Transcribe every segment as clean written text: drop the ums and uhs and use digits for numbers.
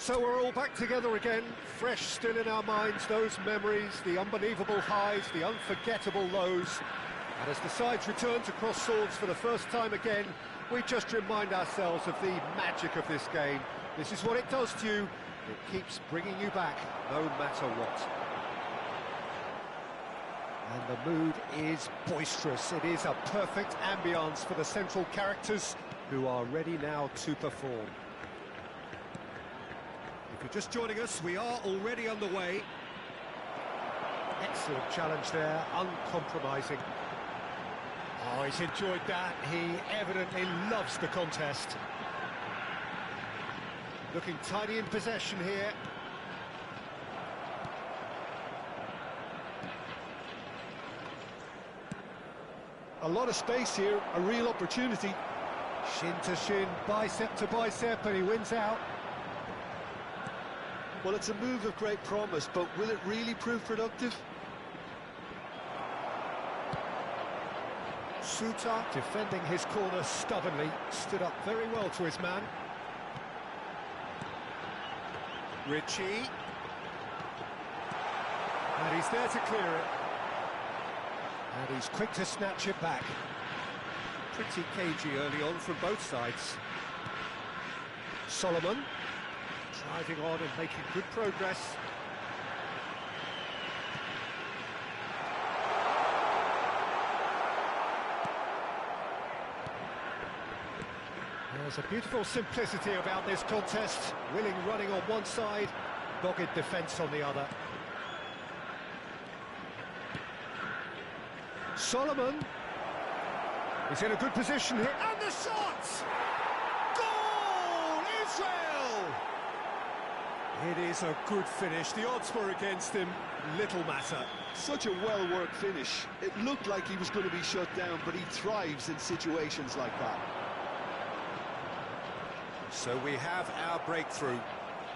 So we're all back together again, fresh still in our minds, those memories, the unbelievable highs, the unforgettable lows. And as the sides return to cross swords for the first time again, we just remind ourselves of the magic of this game. This is what it does to you. It keeps bringing you back, no matter what. And the mood is boisterous. It is a perfect ambience for the central characters who are ready now to perform. If you're just joining us, we are already underway. Excellent challenge there, uncompromising. Oh, he's enjoyed that. He evidently loves the contest. Looking tidy in possession here. A lot of space here, a real opportunity. Shin to shin, bicep to bicep, and he wins out. Well, it's a move of great promise, but will it really prove productive? Suter defending his corner stubbornly, stood up very well to his man. Ritchie. And he's there to clear it. And he's quick to snatch it back. Pretty cagey early on from both sides. Solomon, driving on and making good progress. There's a beautiful simplicity about this contest. Willing running on one side, dogged defence on the other. Solomon is in a good position here, and the shot! Goal! Israel! It is a good finish. The odds were against him, little matter. Such a well-worked finish. It looked like he was going to be shut down, but he thrives in situations like that. So we have our breakthrough.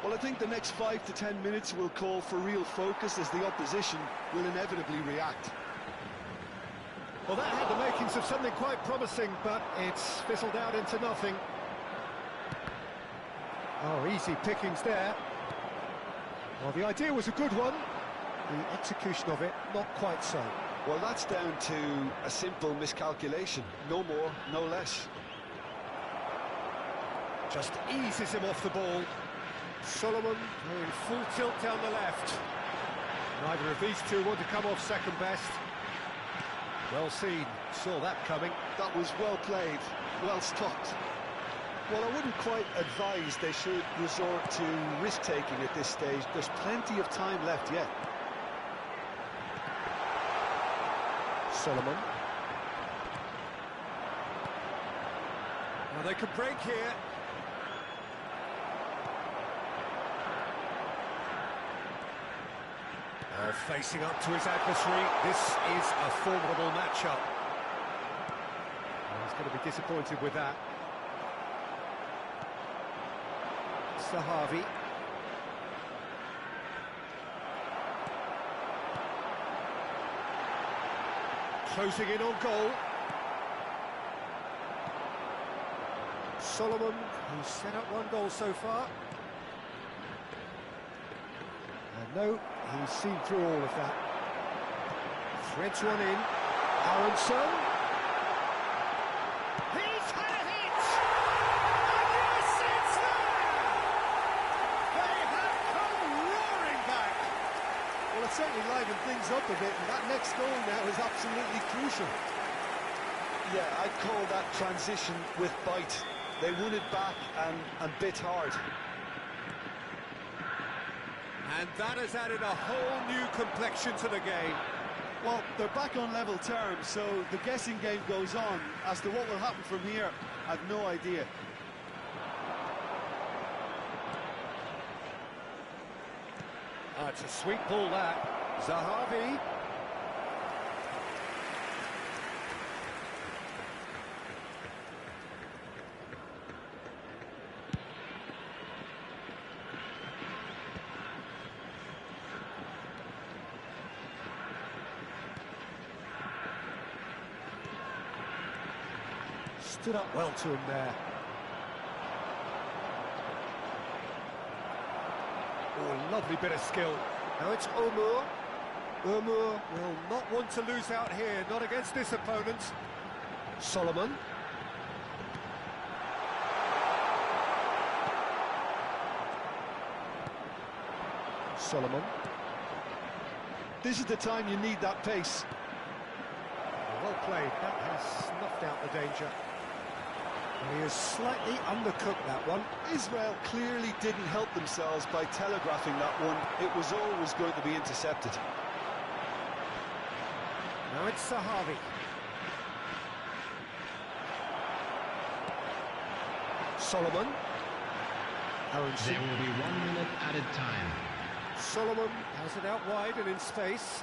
Well, I think the next 5 to 10 minutes will call for real focus as the opposition will inevitably react. Well, that had the makings of something quite promising, but it's fizzled out into nothing. Oh, easy pickings there. Well, the idea was a good one. The execution of it, not quite so. Well, that's down to a simple miscalculation. No more, no less. Just eases him off the ball. Solomon going full tilt down the left. Neither of these two want to come off second best. Well seen, saw that coming. That was well played, well stopped. Well, I wouldn't quite advise they should resort to risk-taking at this stage. There's plenty of time left yet. Solomon. Now they could break here. Facing up to his adversary, this is a formidable matchup. He's going to be disappointed with that. Zahavi. Closing in on goal. Solomon, who's set up one goal so far. And no, he's seen through all of that. Threads one in. Aronson. He's had a hit! And yes, it's there! They have come roaring back! Well, it certainly livened things up a bit, and that next goal now is absolutely crucial. Yeah, I'd call that transition with bite. They won it back and bit hard. And that has added a whole new complexion to the game. Well, they're back on level terms, so the guessing game goes on. As to what will happen from here, I've no idea. Oh, it's a sweet ball, that. Zahavi. Stood up well to him there. Oh, lovely bit of skill. Now it's Omur. Omur will not want to lose out here, not against this opponent. Solomon. Solomon. This is the time you need that pace. Well played, that has snuffed out the danger. And he has slightly undercooked that one. Israel clearly didn't help themselves by telegraphing that one. It was always going to be intercepted. Now it's Sahavi. Solomon. There will be 1 minute added time. Solomon has it out wide and in space.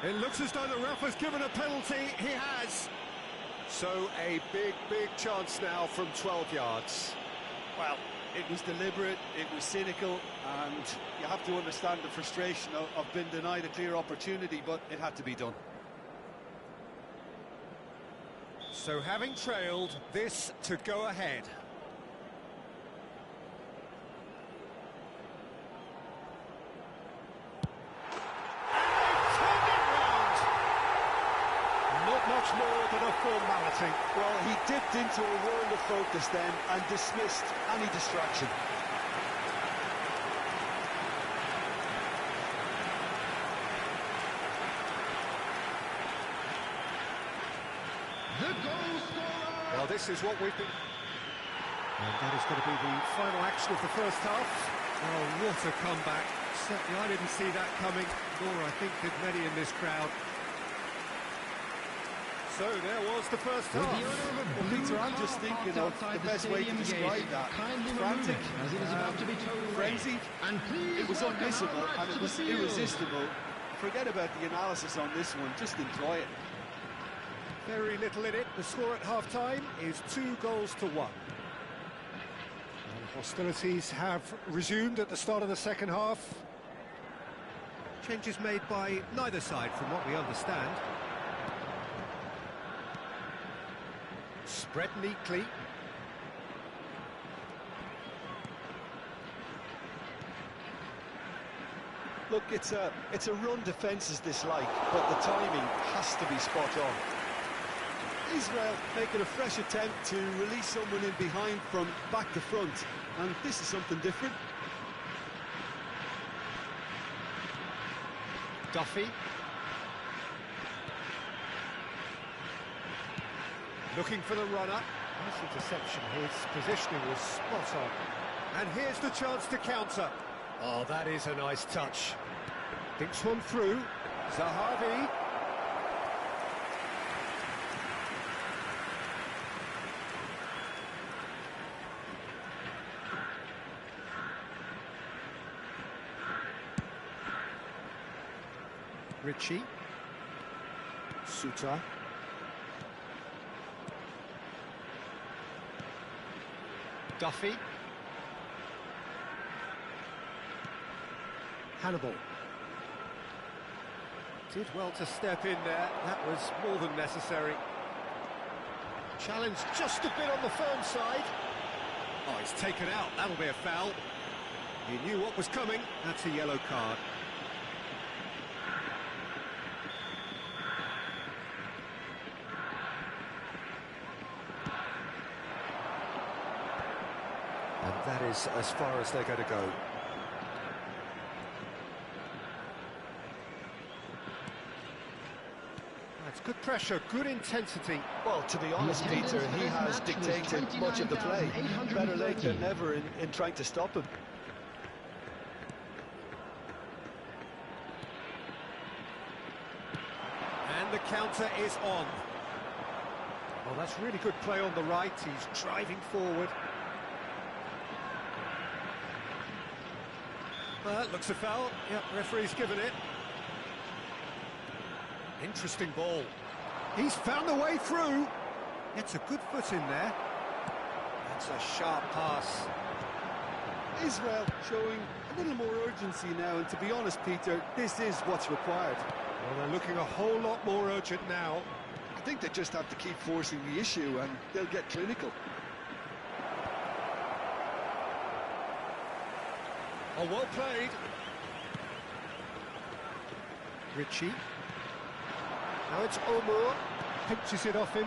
It looks as though the ref has given a penalty. He has. So a big chance now from 12 yards. Well, it was deliberate, it was cynical, and you have to understand the frustration of being denied a clear opportunity, but it had to be done. So having trailed, this to go ahead. Much more than a formality. Well, he dipped into a world of focus then and dismissed any distraction. The goal scorer! Well, this is what we've been... And that is going to be the final action of the first half. Oh, what a comeback. Certainly I didn't see that coming, nor I think did many in this crowd. So there was the first half. Well, Peter, I'm just thinking of the best way to describe that. Frantic, as it is about to be totally frenzied, and it was unmissable and it was irresistible. Forget about the analysis on this one, just enjoy it. Very little in it. The score at half-time is 2-1. And hostilities have resumed at the start of the second half. Changes made by neither side from what we understand. Spread neatly. Look, it's a run defence is disliked, but the timing has to be spot on. Israel making a fresh attempt to release someone in behind from back to front, and this is something different. Duffy. Looking for the runner. Nice interception. His positioning was spot on. And here's the chance to counter. Oh, that is a nice touch. Thinks one through. Zahavi. Ritchie. Suta. Duffy. Hannibal. Did well to step in there. That was more than necessary. Challenge just a bit on the firm side. Oh, he's taken out. That'll be a foul. He knew what was coming. That's a yellow card. And that is as far as they're going to go. That's good pressure, good intensity. Well, to be honest, Peter, he has dictated much of the play. Better late than never in trying to stop him. And the counter is on. Oh, that's really good play on the right. He's driving forward. Well, that looks a foul. Yep, referee's given it. Interesting ball. He's found a way through. It's a good foot in there. That's a sharp pass. Israel showing a little more urgency now, and to be honest, Peter, this is what's required. Well, they're looking a whole lot more urgent now. I think they just have to keep forcing the issue, and they'll get clinical. Oh, well played. Ritchie. Now it's Omar. Pinches it off him.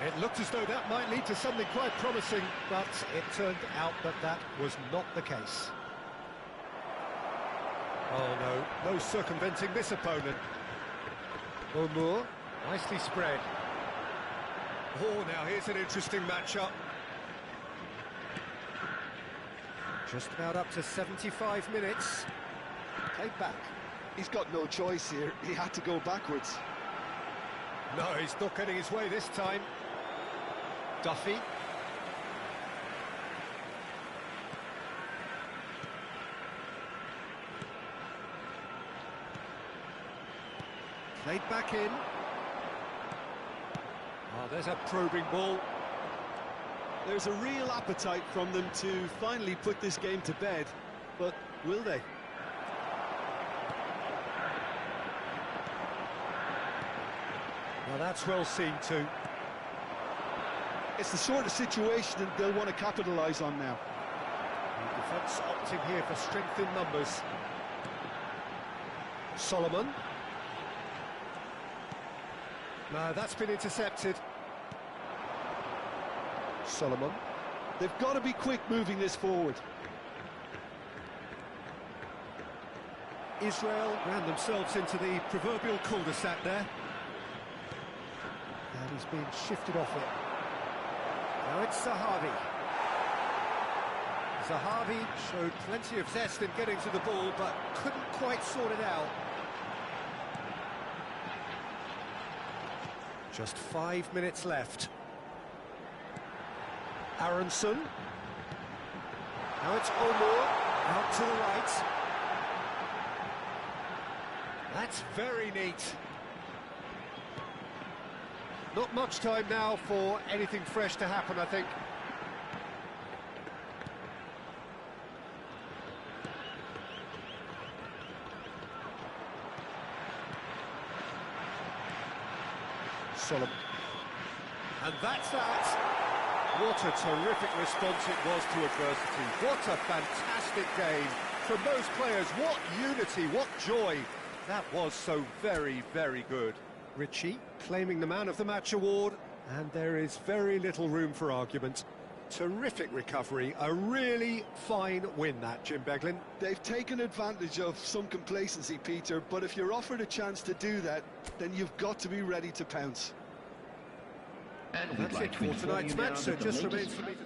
It looked as though that might lead to something quite promising, but it turned out that that was not the case. Oh no, no circumventing this opponent. Omar, nicely spread. Oh, now here's an interesting matchup. Just about up to 75 minutes. Played back. He's got no choice here. He had to go backwards. No, he's not getting his way this time. Duffy. Played back in. Oh, there's a probing ball. There's a real appetite from them to finally put this game to bed, but will they? Well, that's well seen too. It's the sort of situation that they'll want to capitalise on now. The defence opting here for strength in numbers. Solomon. No, that's been intercepted. Solomon. They've got to be quick moving this forward. Israel ran themselves into the proverbial cul-de-sac there. And he's been shifted off it. Now it's Zahavi. Zahavi showed plenty of zest in getting to the ball, but couldn't quite sort it out. Just 5 minutes left. Aronson. Now it's Omar, out to the right. That's very neat. Not much time now for anything fresh to happen, I think. Solomon. And that's that. What a terrific response it was to adversity. What a fantastic game from those players. What unity, what joy. That was so very, very good. Ritchie claiming the Man of the Match award, and there is very little room for argument. Terrific recovery, a really fine win that, Jim Beglin. They've taken advantage of some complacency, Peter, but if you're offered a chance to do that, then you've got to be ready to pounce. And That's it for tonight's match, so it just remains for me to...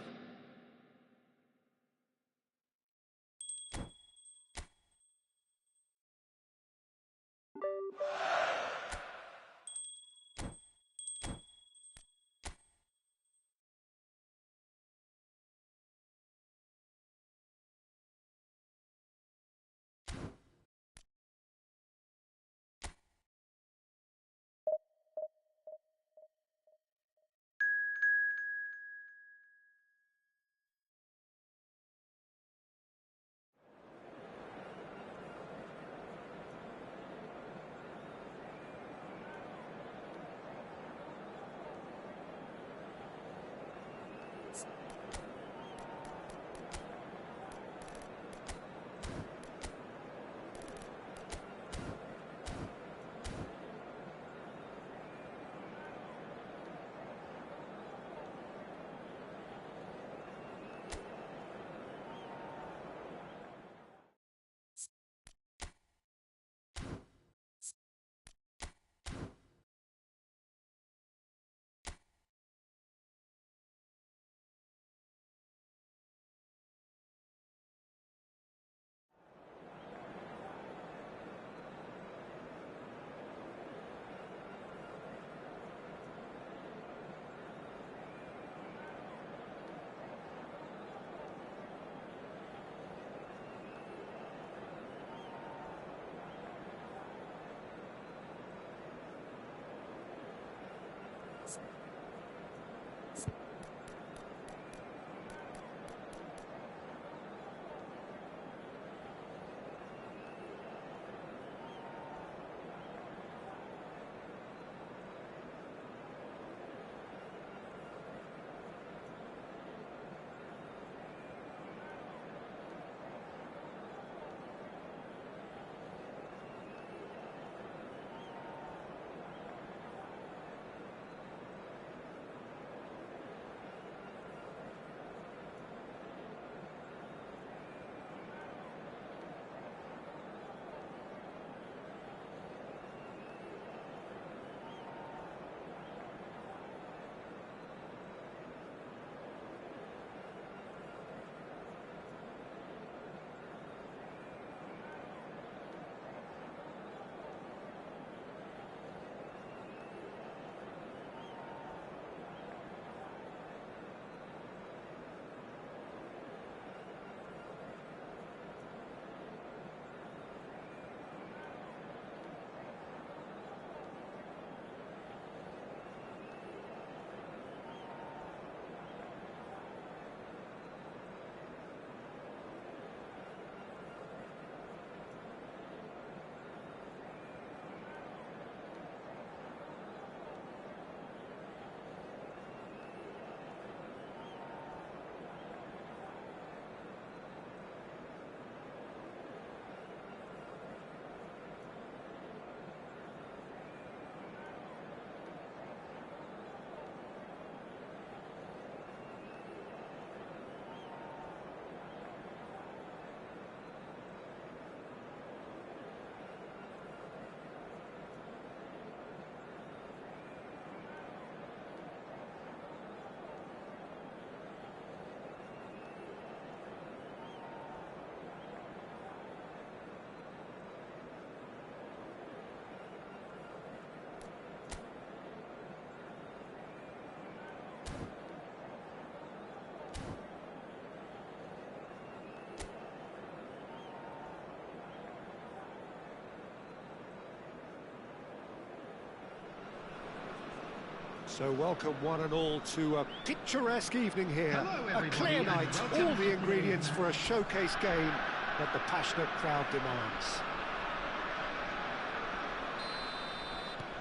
So welcome one and all to a picturesque evening here. Hello, a everybody, clear and night, welcome all the to ingredients for a showcase game that the passionate crowd demands.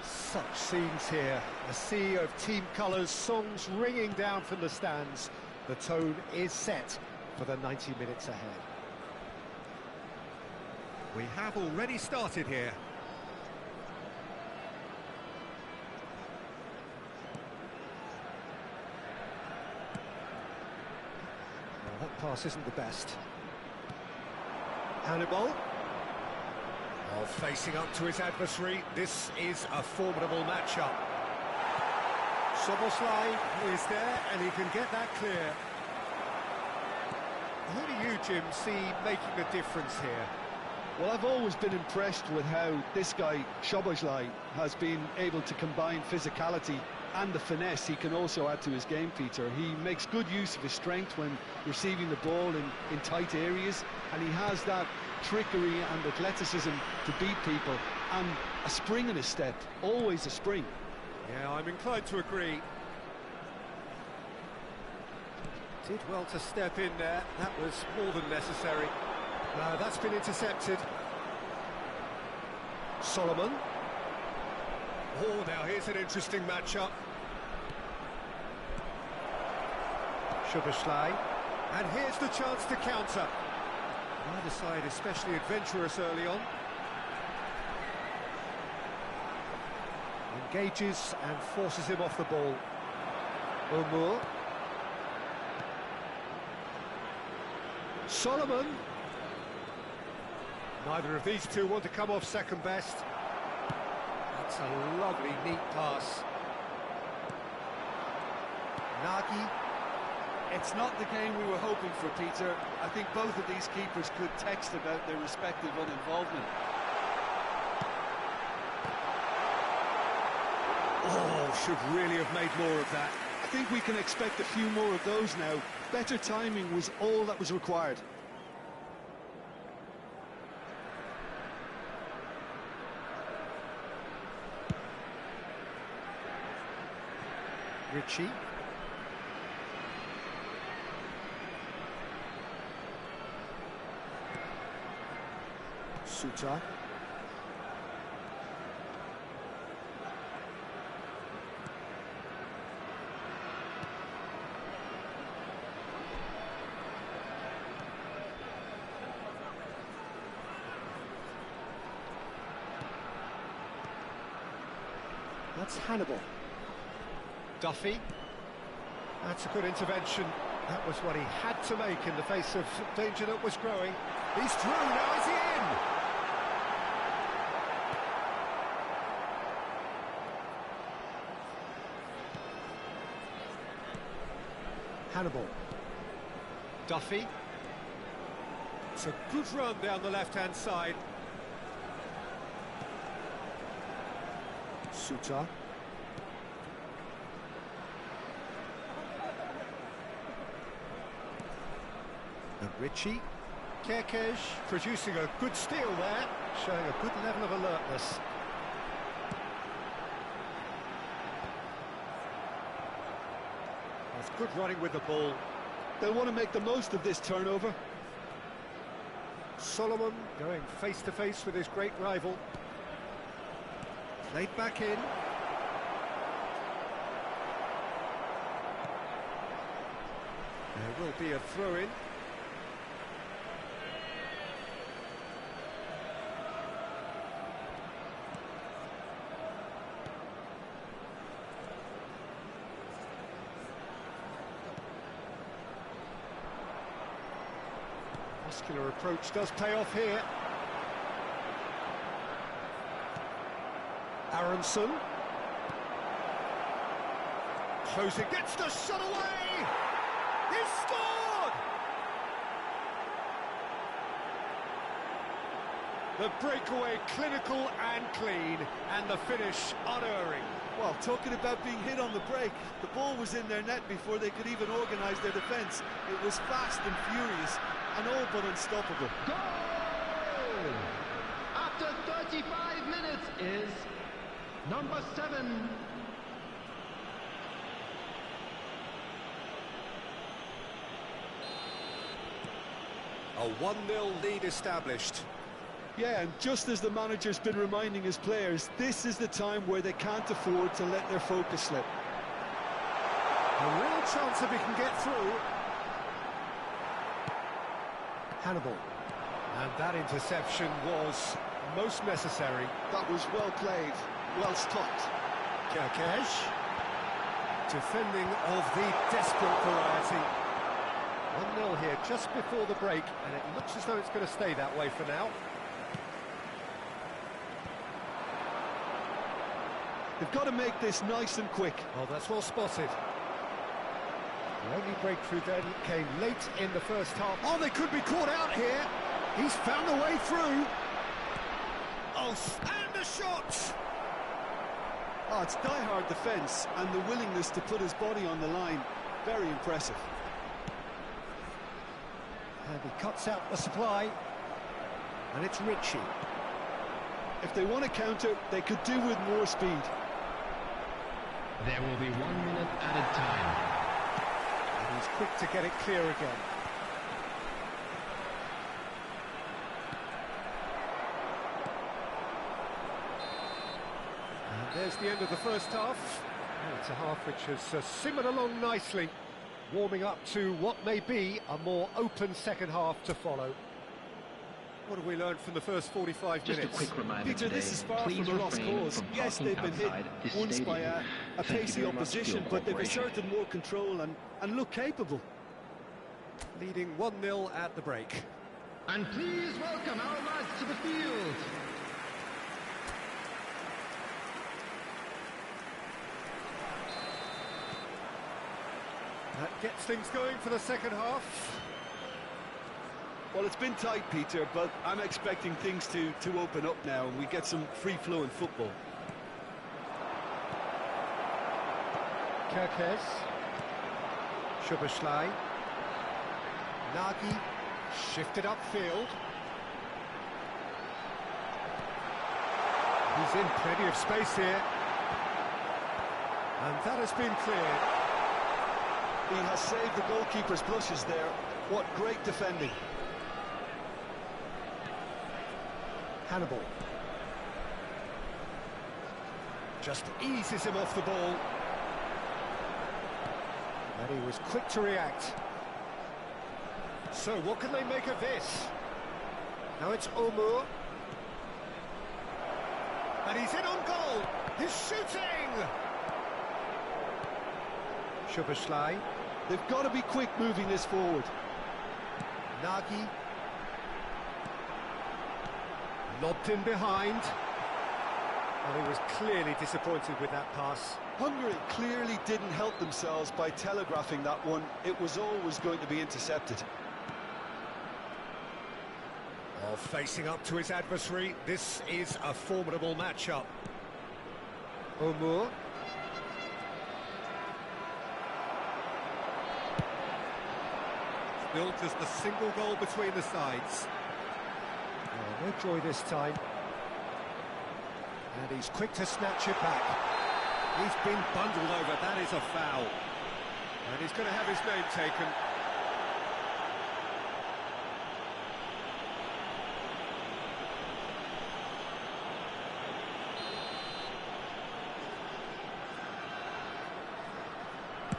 Such scenes here, a sea of team colours, songs ringing down from the stands. The tone is set for the 90 minutes ahead. We have already started here. Well, that pass isn't the best. Hannibal. Oh, facing up to his adversary, this is a formidable matchup. Soboslai is there, and he can get that clear. Who do you, Jim, see making a difference here? Well, I've always been impressed with how this guy, Szoboszlai, has been able to combine physicality and the finesse he can also add to his game, Peter. He makes good use of his strength when receiving the ball in tight areas, and he has that trickery and athleticism to beat people, and a spring in his step, always a spring. Yeah, I'm inclined to agree. Did well to step in there, that was more than necessary. That's been intercepted. Solomon. Oh, now here's an interesting matchup. Szoboszlai. And here's the chance to counter. Neither side especially adventurous early on. Engages and forces him off the ball. Umur. Solomon. Neither of these two want to come off second best. That's a lovely, neat pass. Nagy. It's not the game we were hoping for, Peter. I think both of these keepers could text about their respective uninvolvement. Oh, should really have made more of that. I think we can expect a few more of those now. Better timing was all that was required. Ritchie. Suter. That's Hannibal. Duffy. That's a good intervention. That was what he had to make in the face of danger that was growing. He's through, now is he in? Hannibal. Duffy. It's a good run down the left-hand side. Suter. And Ritchie. Kerkez producing a good steal there, showing a good level of alertness. That's good running with the ball. They'll want to make the most of this turnover. Solomon going face-to-face with his great rival. Played back in. There will be a throw-in. Muscular approach does pay off here. Aronson. Closing, gets the shot away! He's scored! The breakaway clinical and clean, and the finish unerring. Well, talking about being hit on the break, the ball was in their net before they could even organise their defence. It was fast and furious, and all but unstoppable. Goal! After 35 minutes is number 7, A 1-0 lead established. Yeah, and just as the manager's been reminding his players, this is the time where they can't afford to let their focus slip. A real chance if he can get through. Hannibal. And that interception was most necessary. That was well played, well stopped. Kerkesh. Defending of the desperate variety. 1-0 here just before the break, and it looks as though it's going to stay that way for now. They've got to make this nice and quick. Oh, that's well spotted. The only breakthrough then came late in the first half. Oh, they could be caught out here. He's found a way through. Oh, and a shot! Oh, it's die-hard defence and the willingness to put his body on the line. Very impressive. And he cuts out the supply. And it's Ritchie. If they want to counter, they could do with more speed. There will be 1 minute added time. And he's quick to get it clear again. And there's the end of the first half. And it's a half which has simmered along nicely, warming up to what may be a more open second half to follow. What have we learned from the first 45 minutes? Just a quick reminder Peter, today, this is far please from a lost refrain cause. from Yes, parking they've been hit outside this once by stadium. a Thank you pacey very much for your opposition, but they've cooperation. asserted more control and look capable. Leading 1-0 at the break. And please welcome our lads to the field. That gets things going for the second half. Well, it's been tight, Peter, but I'm expecting things to open up now and we get some free-flowing football. Kerkez. Szoboszlai. Nagy. Shifted upfield. He's in plenty of space here. And that has been cleared. He has saved the goalkeeper's blushes there. What great defending. Hannibal. Just eases him off the ball. And he was quick to react. So what can they make of this? Now it's Omur. And he's in on goal. He's shooting! Szoboszlai. They've got to be quick moving this forward. Nagy. Lobbed in behind. Well, he was clearly disappointed with that pass. Hungary clearly didn't help themselves by telegraphing that one. It was always going to be intercepted. Oh, facing up to his adversary, this is a formidable matchup. Omur. Built as the single goal between the sides. Oh, no joy this time. And he's quick to snatch it back. He's been bundled over, that is a foul. And he's going to have his name taken.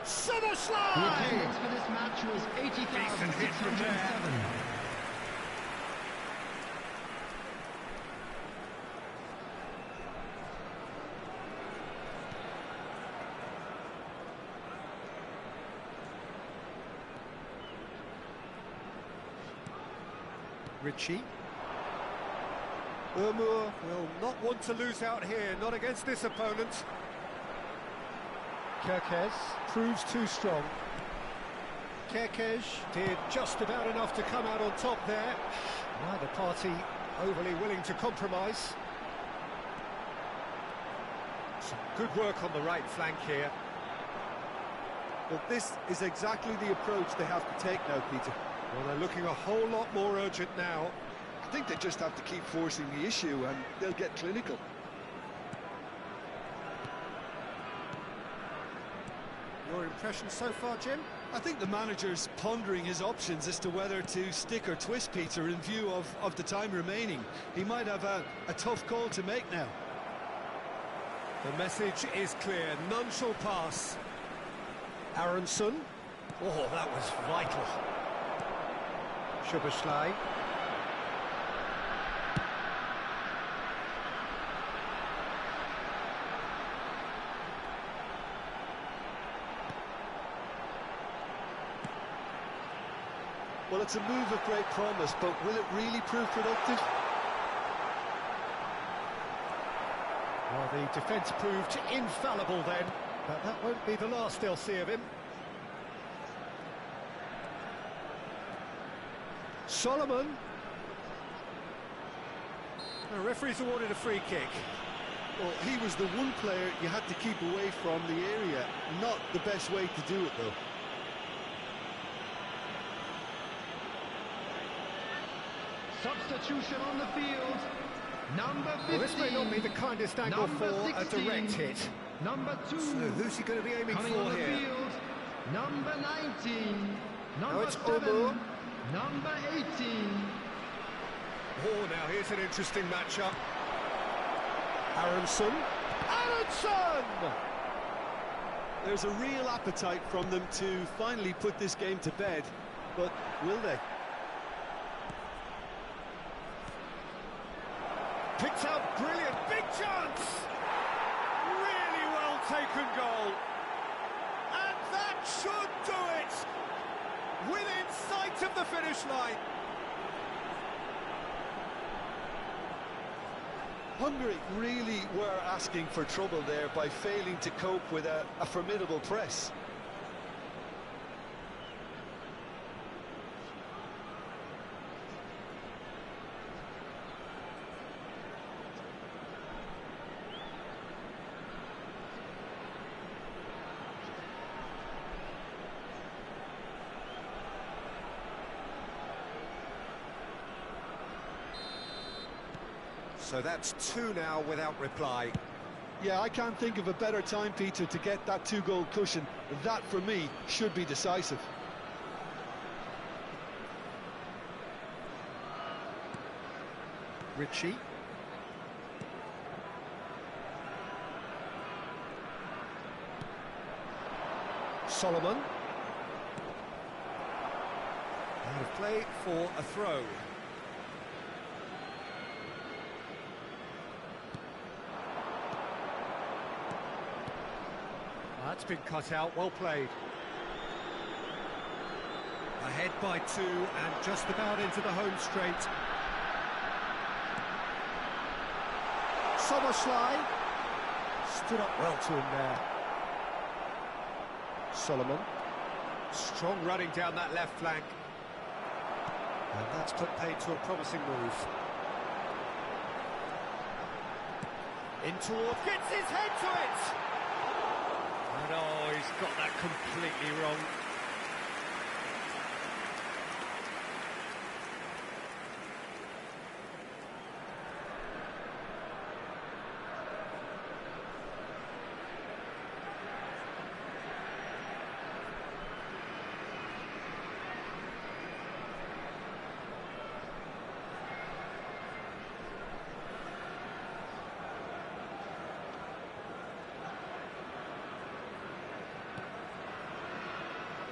Szoboszlai! The attendance for this match was 80,607. Ritchie. Omur will not want to lose out here, not against this opponent. Kerkez proves too strong. Kerkez did just about enough to come out on top there. Neither party overly willing to compromise. Some good work on the right flank here. Well, this is exactly the approach they have to take now, Peter. Well, they're looking a whole lot more urgent now. I think they just have to keep forcing the issue and they'll get clinical. Your impression so far, Jim? I think the manager's pondering his options as to whether to stick or twist Peter in view of the time remaining. He might have a tough call to make now. The message is clear, none shall pass. Aronson. Oh, that was vital. Szoboszlai. Well, it's a move of great promise, but will it really prove productive? Well, the defence proved infallible then, but that won't be the last they'll see of him. Solomon. The referee's awarded a free kick. Well, he was the one player you had to keep away from the area. Not the best way to do it, though. Substitution on the field. Number 15. Well, this may not be the kindest angle for a direct hit. Number 2. So who's he going to be aiming Coming for on the here? field. Number 19. Number it's 7. Omo. Number 18. Oh, now here's an interesting matchup. Aronson. Aronson! There's a real appetite from them to finally put this game to bed, but will they? Picked out brilliant, big chance! Really well taken goal. And that should do it! Within sight of the finish line. Hungary really were asking for trouble there by failing to cope with a formidable press. So that's 2 now without reply. Yeah, I can't think of a better time, Peter, to get that 2-goal cushion. That, for me, should be decisive. Ritchie. Solomon. Out of play for a throw. That's been cut out, well played. Ahead by 2 and just about into the home straight. Szoboszlai stood up well to him there. Solomon. Strong running down that left flank. And that's put paid to a promising move. In towards, gets his head to it! And oh, he's got that completely wrong.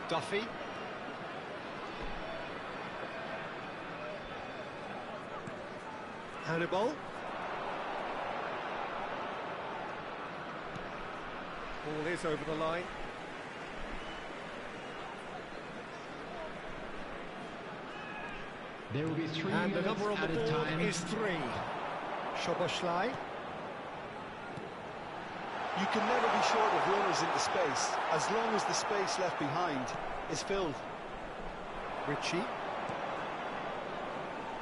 Duffy. Hannibal. Ball is over the line. There will be 3 And the minutes number on the at a board time. is 3. Szoboszlai. You can never be short of runners into space, as long as the space left behind is filled. Ritchie.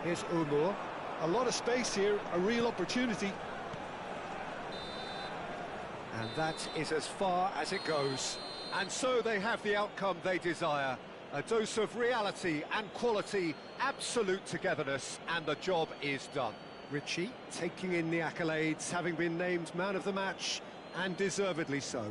Here's Omo. A lot of space here, a real opportunity. And that is as far as it goes. And so they have the outcome they desire. A dose of reality and quality, absolute togetherness, and the job is done. Ritchie taking in the accolades, having been named man of the match, and deservedly so.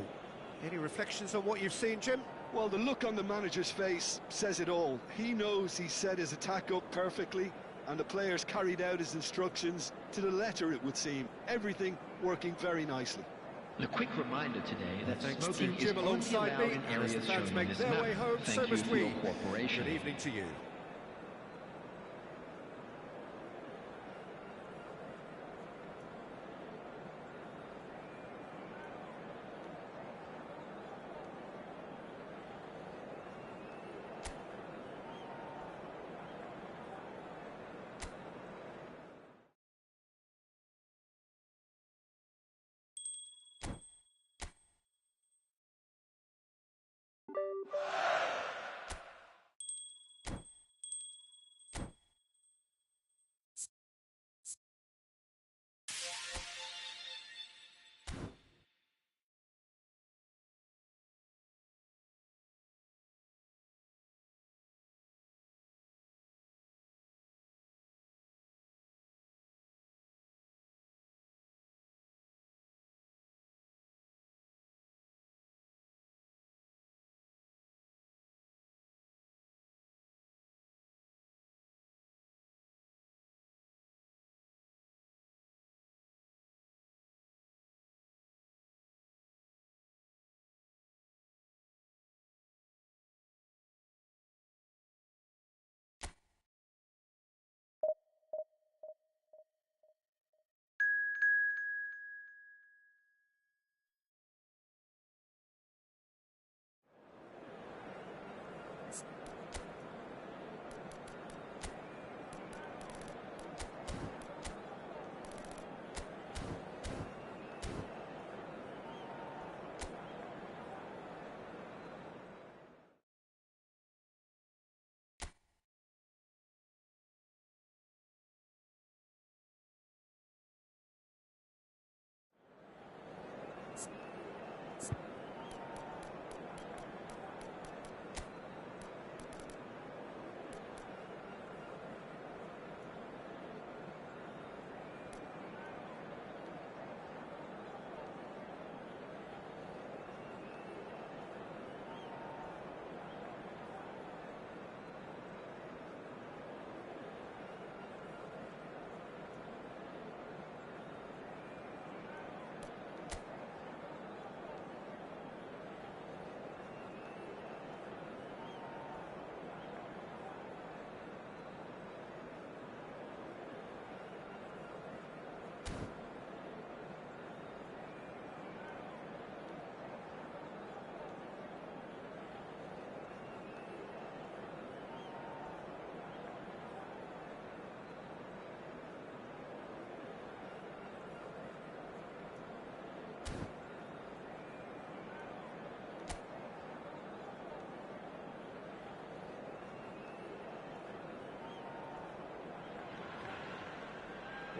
Any reflections on what you've seen, Jim? Well, the look on the manager's face says it all. He knows he set his attack up perfectly, and the players carried out his instructions to the letter, it would seem. Everything working very nicely. A quick reminder today that Thanks smoking to is Jim only alongside allowed me, in and as areas the fans shown make in this their map. way home, so Thank you must for we. your cooperation. Good evening to you.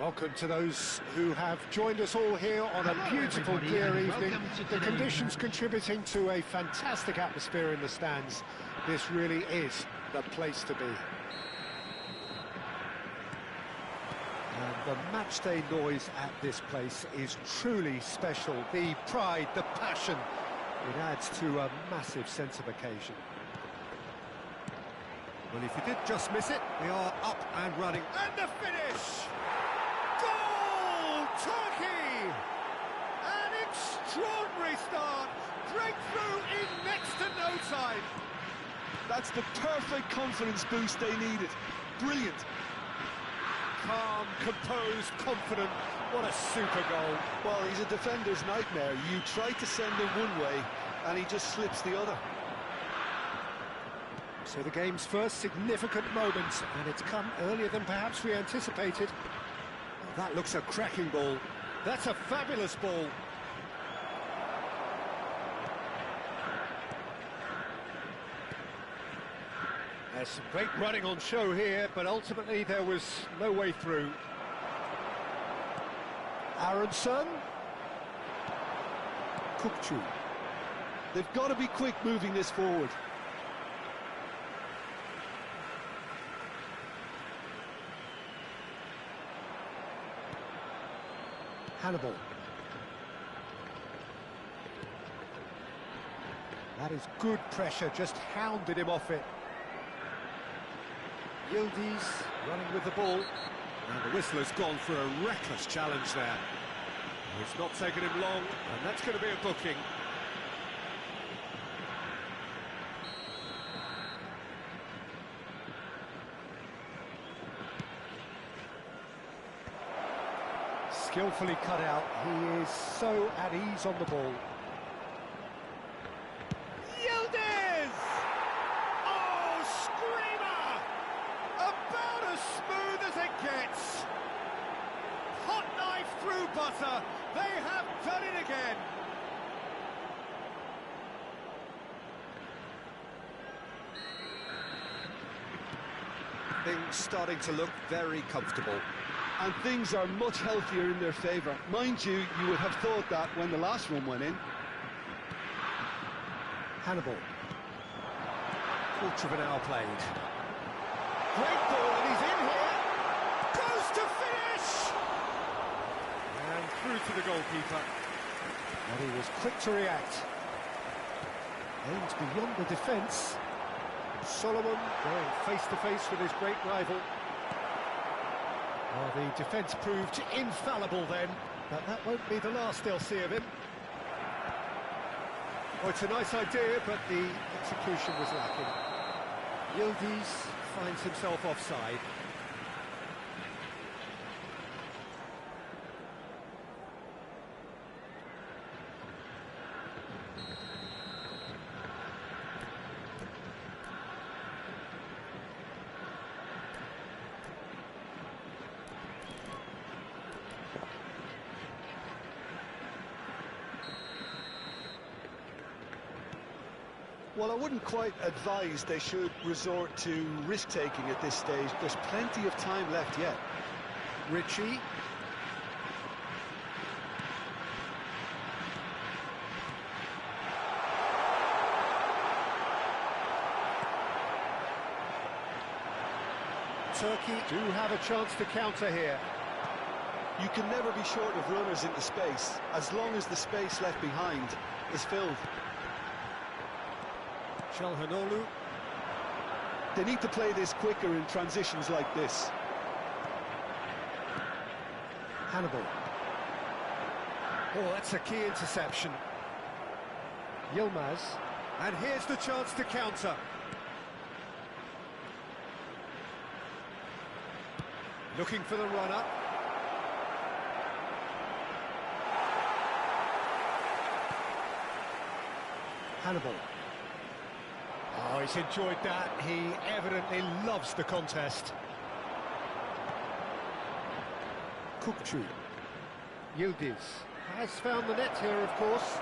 Welcome to those who have joined us all here on a beautiful, clear evening. The conditions contributing to a fantastic atmosphere in the stands. This really is the place to be. And the matchday noise at this place is truly special. The pride, the passion, it adds to a massive sense of occasion. Well, if you did just miss it, we are up and running. And the finish! Goal! Turkey! An extraordinary start! Breakthrough in next to no time! That's the perfect confidence boost they needed. Brilliant. Calm, composed, confident. What a super goal. Well, he's a defender's nightmare. You try to send him one way, and he just slips the other. So the game's first significant moment, and it's come earlier than perhaps we anticipated. Oh, that looks a cracking ball. That's a fabulous ball. There's some great running on show here, but ultimately there was no way through. Aronson. Kukçu. They've got to be quick moving this forward. Hannibal. That is good pressure, just hounded him off it. Yildiz running with the ball. And the whistler's gone for a reckless challenge there. It's not taken him long, and that's going to be a booking. Skillfully cut out. He is so at ease on the ball. Yildiz! Oh, screamer! About as smooth as it gets. Hot knife through butter. They have done it again. Things starting to look very comfortable. And things are much healthier in their favour. Mind you, you would have thought that when the last one went in. Hannibal. Quarter of an hour played. Great ball, and he's in here. Goes to finish! And through to the goalkeeper. And he was quick to react. Aims beyond the defence. Solomon going face-to-face with his great rival. Well, the defence proved infallible then, but that won't be the last they'll see of him. Oh, it's a nice idea, but the execution was lacking. Yildiz finds himself offside. Well, I wouldn't quite advise they should resort to risk-taking at this stage. There's plenty of time left yet. Ritchie. Turkey do have a chance to counter here. You can never be short of runners into space, as long as the space left behind is filled. Çalhanoğlu. They need to play this quicker in transitions like this. Hannibal. Oh, that's a key interception. Yilmaz. And here's the chance to counter. Looking for the run-up. Hannibal. Oh, he's enjoyed that. He evidently loves the contest. Kukçu. Yildiz has found the net here, of course.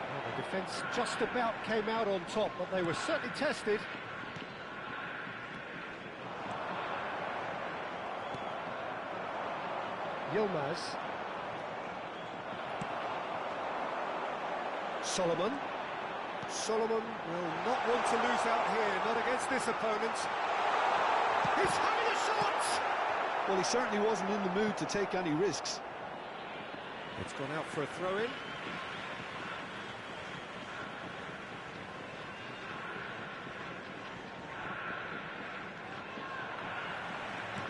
Well, the defence just about came out on top, but they were certainly tested. Yilmaz. Solomon. Solomon will not want to lose out here, not against this opponent. He's having a shot! Well, he certainly wasn't in the mood to take any risks. It's gone out for a throw-in.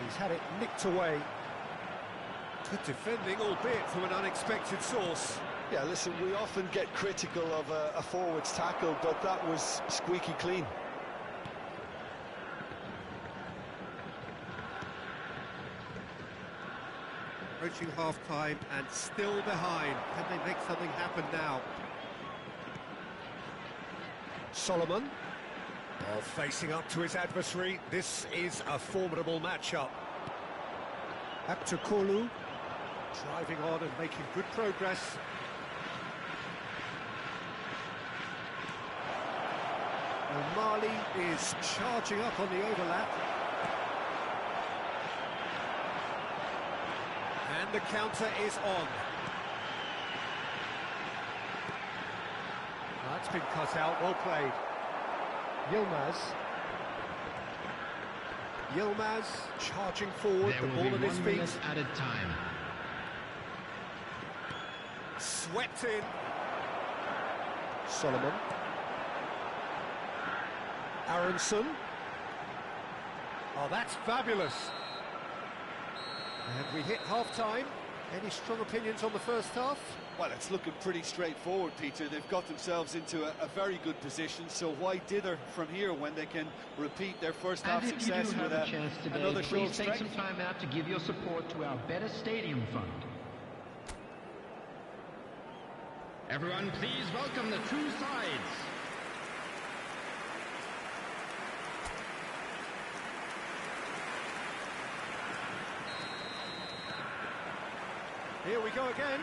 He's had it nicked away. Good defending, albeit from an unexpected source. Yeah, listen, we often get critical of a forward's tackle, but that was squeaky clean. Approaching half-time and still behind. Can they make something happen now? Solomon. Oh, facing up to his adversary. This is a formidable matchup. Akçakolu driving on and making good progress. Mali is charging up on the overlap. And the counter is on. That's been cut out, well played. Yilmaz. Yilmaz charging forward, the ball at his feet. Added time. Swept in. Solomon. Aronson. Oh, that's fabulous. And we hit half-time. Any strong opinions on the first half? Well, it's looking pretty straightforward, Peter. They've got themselves into a very good position, so why dither from here when they can repeat their first half success with another show of strength? Please take some time out to give your support to our Better Stadium Fund. Everyone, please welcome the two sides. Here we go again.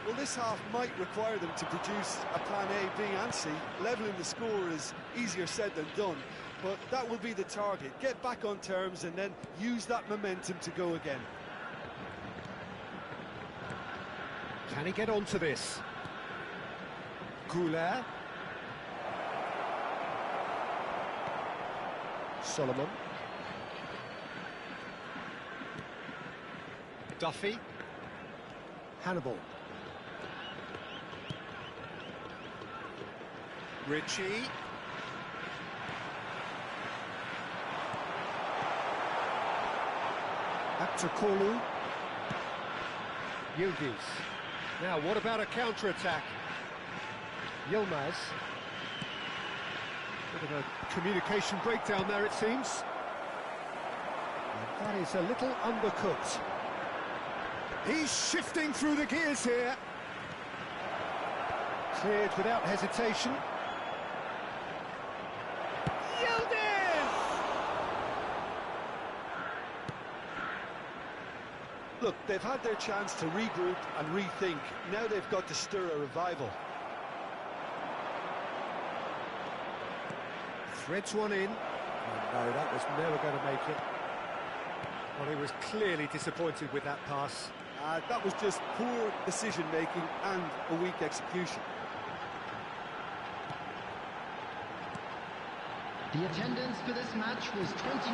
Well, this half might require them to produce a plan A, B and C. Levelling the score is easier said than done, but that will be the target. Get back on terms and then use that momentum to go again. Can he get onto this? Goulet. Solomon. Duffy. Hannibal. Ritchie. Back to Kolu. Yildiz. Now, what about a counter-attack? Yilmaz. Bit of a communication breakdown there, it seems. And that is a little undercooked. He's shifting through the gears here. Cleared without hesitation. Yildiz! Look, they've had their chance to regroup and rethink. Now they've got to stir a revival. Threads one in. Oh, no, that was never going to make it. Well, he was clearly disappointed with that pass. That was just poor decision-making and a weak execution. The attendance for this match was 29,514.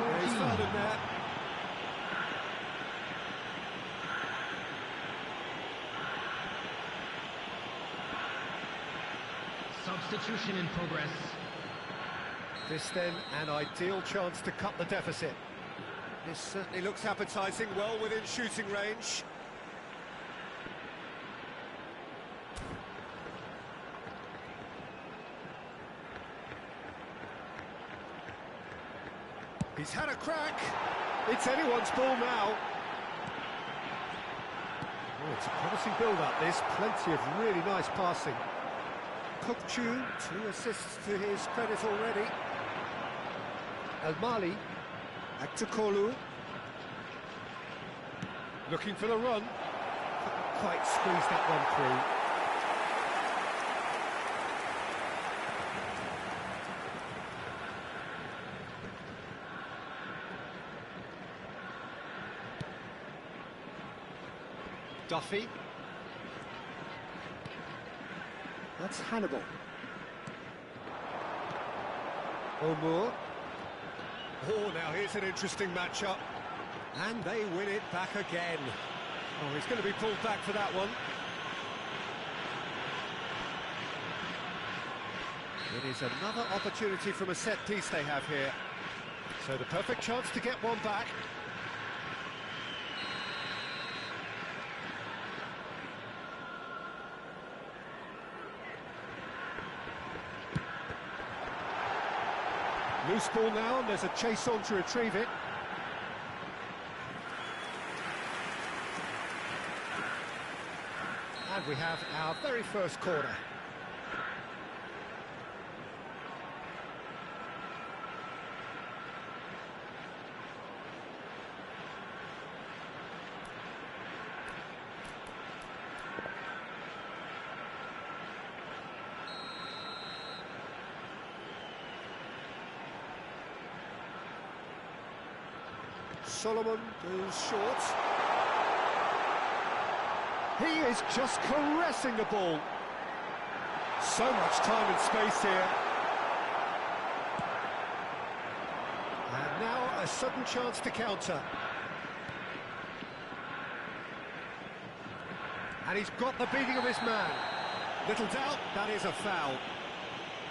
Yeah, he's fouled him there. Substitution in progress. This then an ideal chance to cut the deficit. This certainly looks appetising, well within shooting range. He's had a crack. It's anyone's ball now. Oh, it's a promising build-up, this. Plenty of really nice passing. Kokchu, 2 assists to his credit already. El Mali, back to Kolu. Looking for the run. Couldn't quite squeeze that one through. Duffy. That's Hannibal. O'Moore. Oh, now here's an interesting matchup. And they win it back again. Oh, he's going to be pulled back for that one. It is another opportunity from a set piece they have here. So the perfect chance to get one back. Loose ball now, and there's a chase on to retrieve it. And we have our very first corner. Solomon goes short. He is just caressing the ball. So much time and space here. And now a sudden chance to counter. And he's got the beating of his man. Little doubt, that is a foul.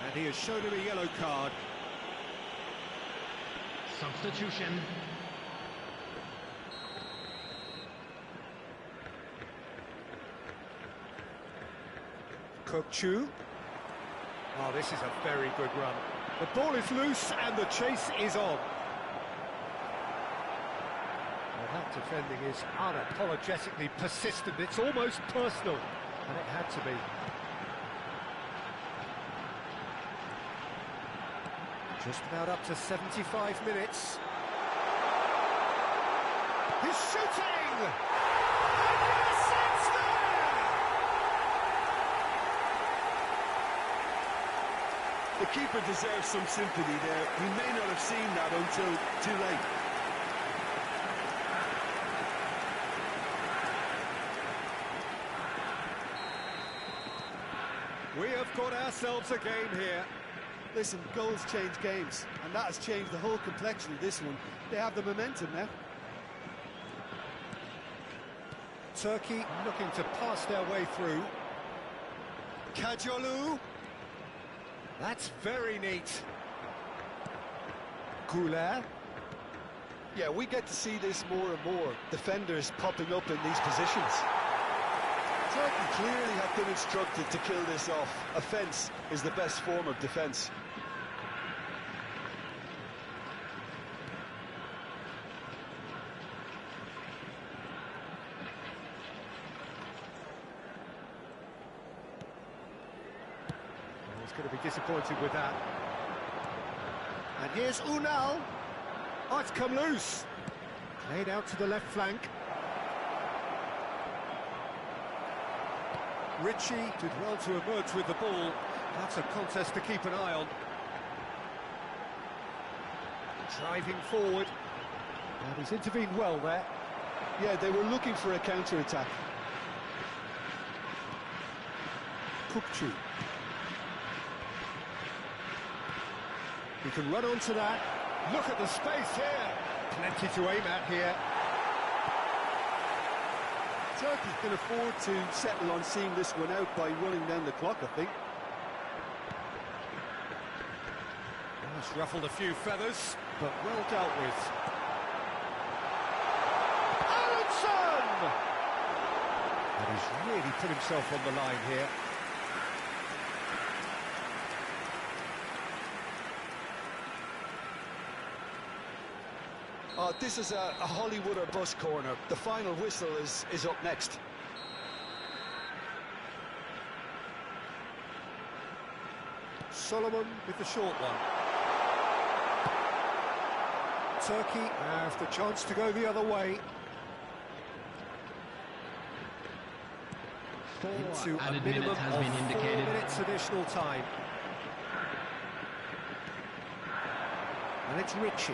And he has shown him a yellow card. Substitution. Chu. Oh, this is a very good run. The ball is loose and the chase is on. Well, that defending is unapologetically persistent. It's almost personal, and it had to be. Just about up to 75 minutes. He's shooting! And yes, it's there! The keeper deserves some sympathy there. He may not have seen that until too late. We have got ourselves a game here. Listen, goals change games, and that has changed the whole complexion of this one. They have the momentum now. Turkey looking to pass their way through. Kajolu. That's very neat. Goulet. Yeah, we get to see this more and more. Defenders popping up in these positions. Turkey clearly have been instructed to kill this off. Offence is the best form of defence. He's going to be disappointed with that. And here's Unal. Oh, it's come loose. Played out to the left flank. Ritchie did well to emerge with the ball. That's a contest to keep an eye on. Driving forward. And he's intervened well there. Yeah, they were looking for a counter-attack. Kukcu. He can run onto that. Look at the space here. Plenty to aim at here. Turkey can afford to settle on seeing this one out by running down the clock, I think. It's ruffled a few feathers, but well dealt with. Aronson! And he's really put himself on the line here. Oh, this is a Hollywood or bust corner. The final whistle is up next. Solomon with the short one. Turkey have the chance to go the other way. Into a minimum of 4 minutes additional time. And it's Ritchie.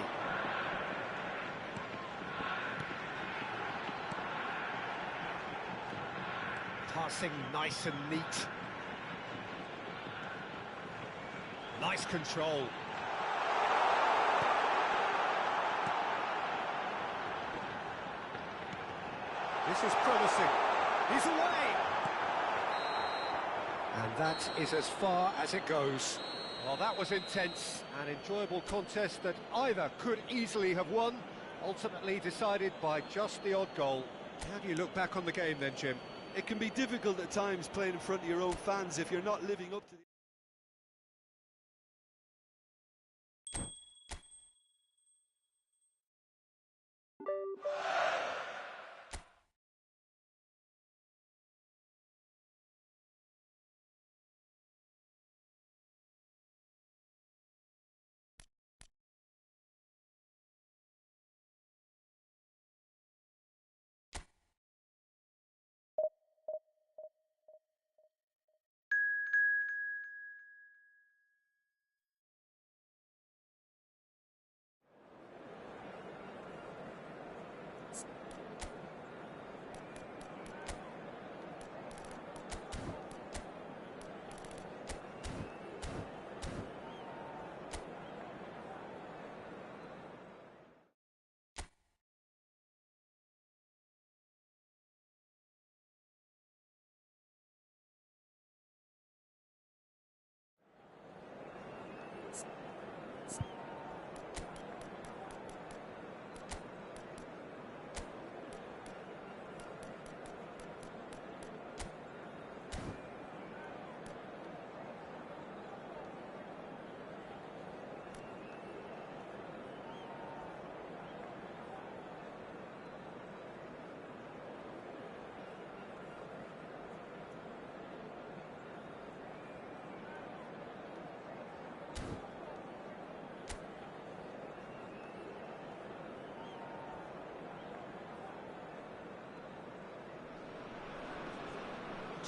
Passing nice and neat. Nice control. This is promising. He's away! And that is as far as it goes. Well, that was intense, an enjoyable contest that either could easily have won, ultimately decided by just the odd goal. How do you look back on the game then, Jim? It can be difficult at times playing in front of your own fans if you're not living up to the...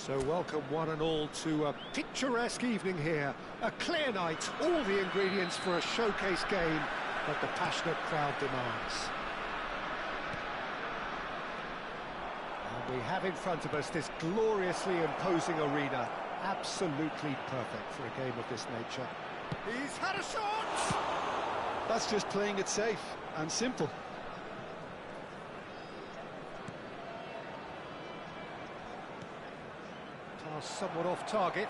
So welcome one and all to a picturesque evening here. A clear night, all the ingredients for a showcase game that the passionate crowd demands. And we have in front of us this gloriously imposing arena. Absolutely perfect for a game of this nature. He's had a shot! That's just playing it safe and simple. Pass somewhat off target.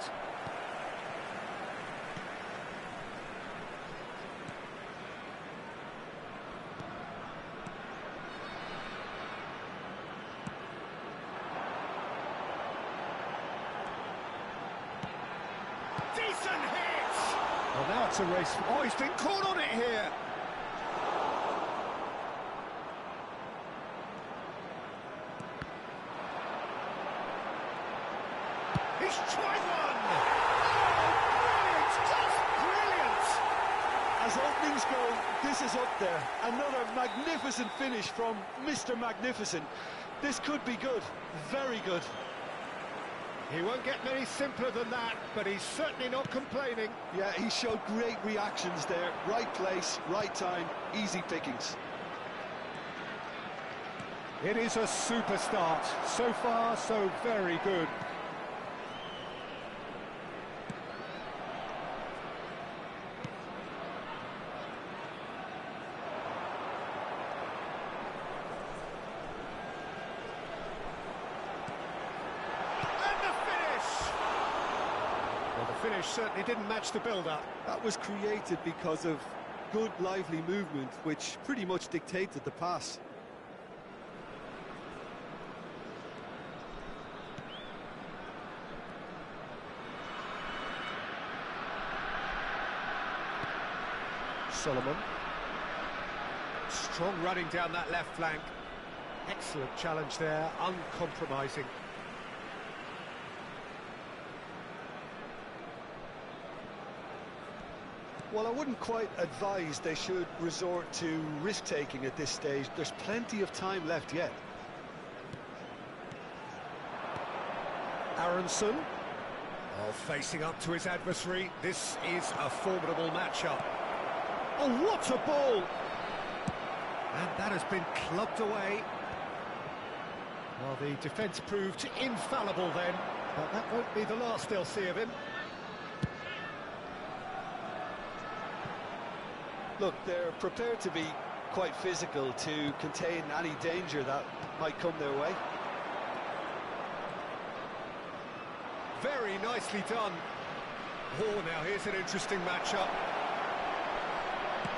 Decent hit! Well, now it's a race. Oh, he's been caught on it here. He's tried one! Oh, brilliant! Just brilliant! As openings go, this is up there. Another magnificent finish from Mr. Magnificent. This could be good, very good. He won't get many simpler than that, but he's certainly not complaining. Yeah, he showed great reactions there. Right place, right time, easy pickings. It is a super start. So far, so very good. Finish certainly didn't match the build-up. That was created because of good, lively movement, which pretty much dictated the pass. Solomon. Strong running down that left flank. Excellent challenge there, uncompromising. Well, I wouldn't quite advise they should resort to risk-taking at this stage. There's plenty of time left yet. Aronson. Oh, facing up to his adversary. This is a formidable matchup. Oh, what a ball! And that has been clubbed away. Well, the defence proved infallible then, but that won't be the last they'll see of him. Look, they're prepared to be quite physical to contain any danger that might come their way. Very nicely done. Oh, now here's an interesting matchup.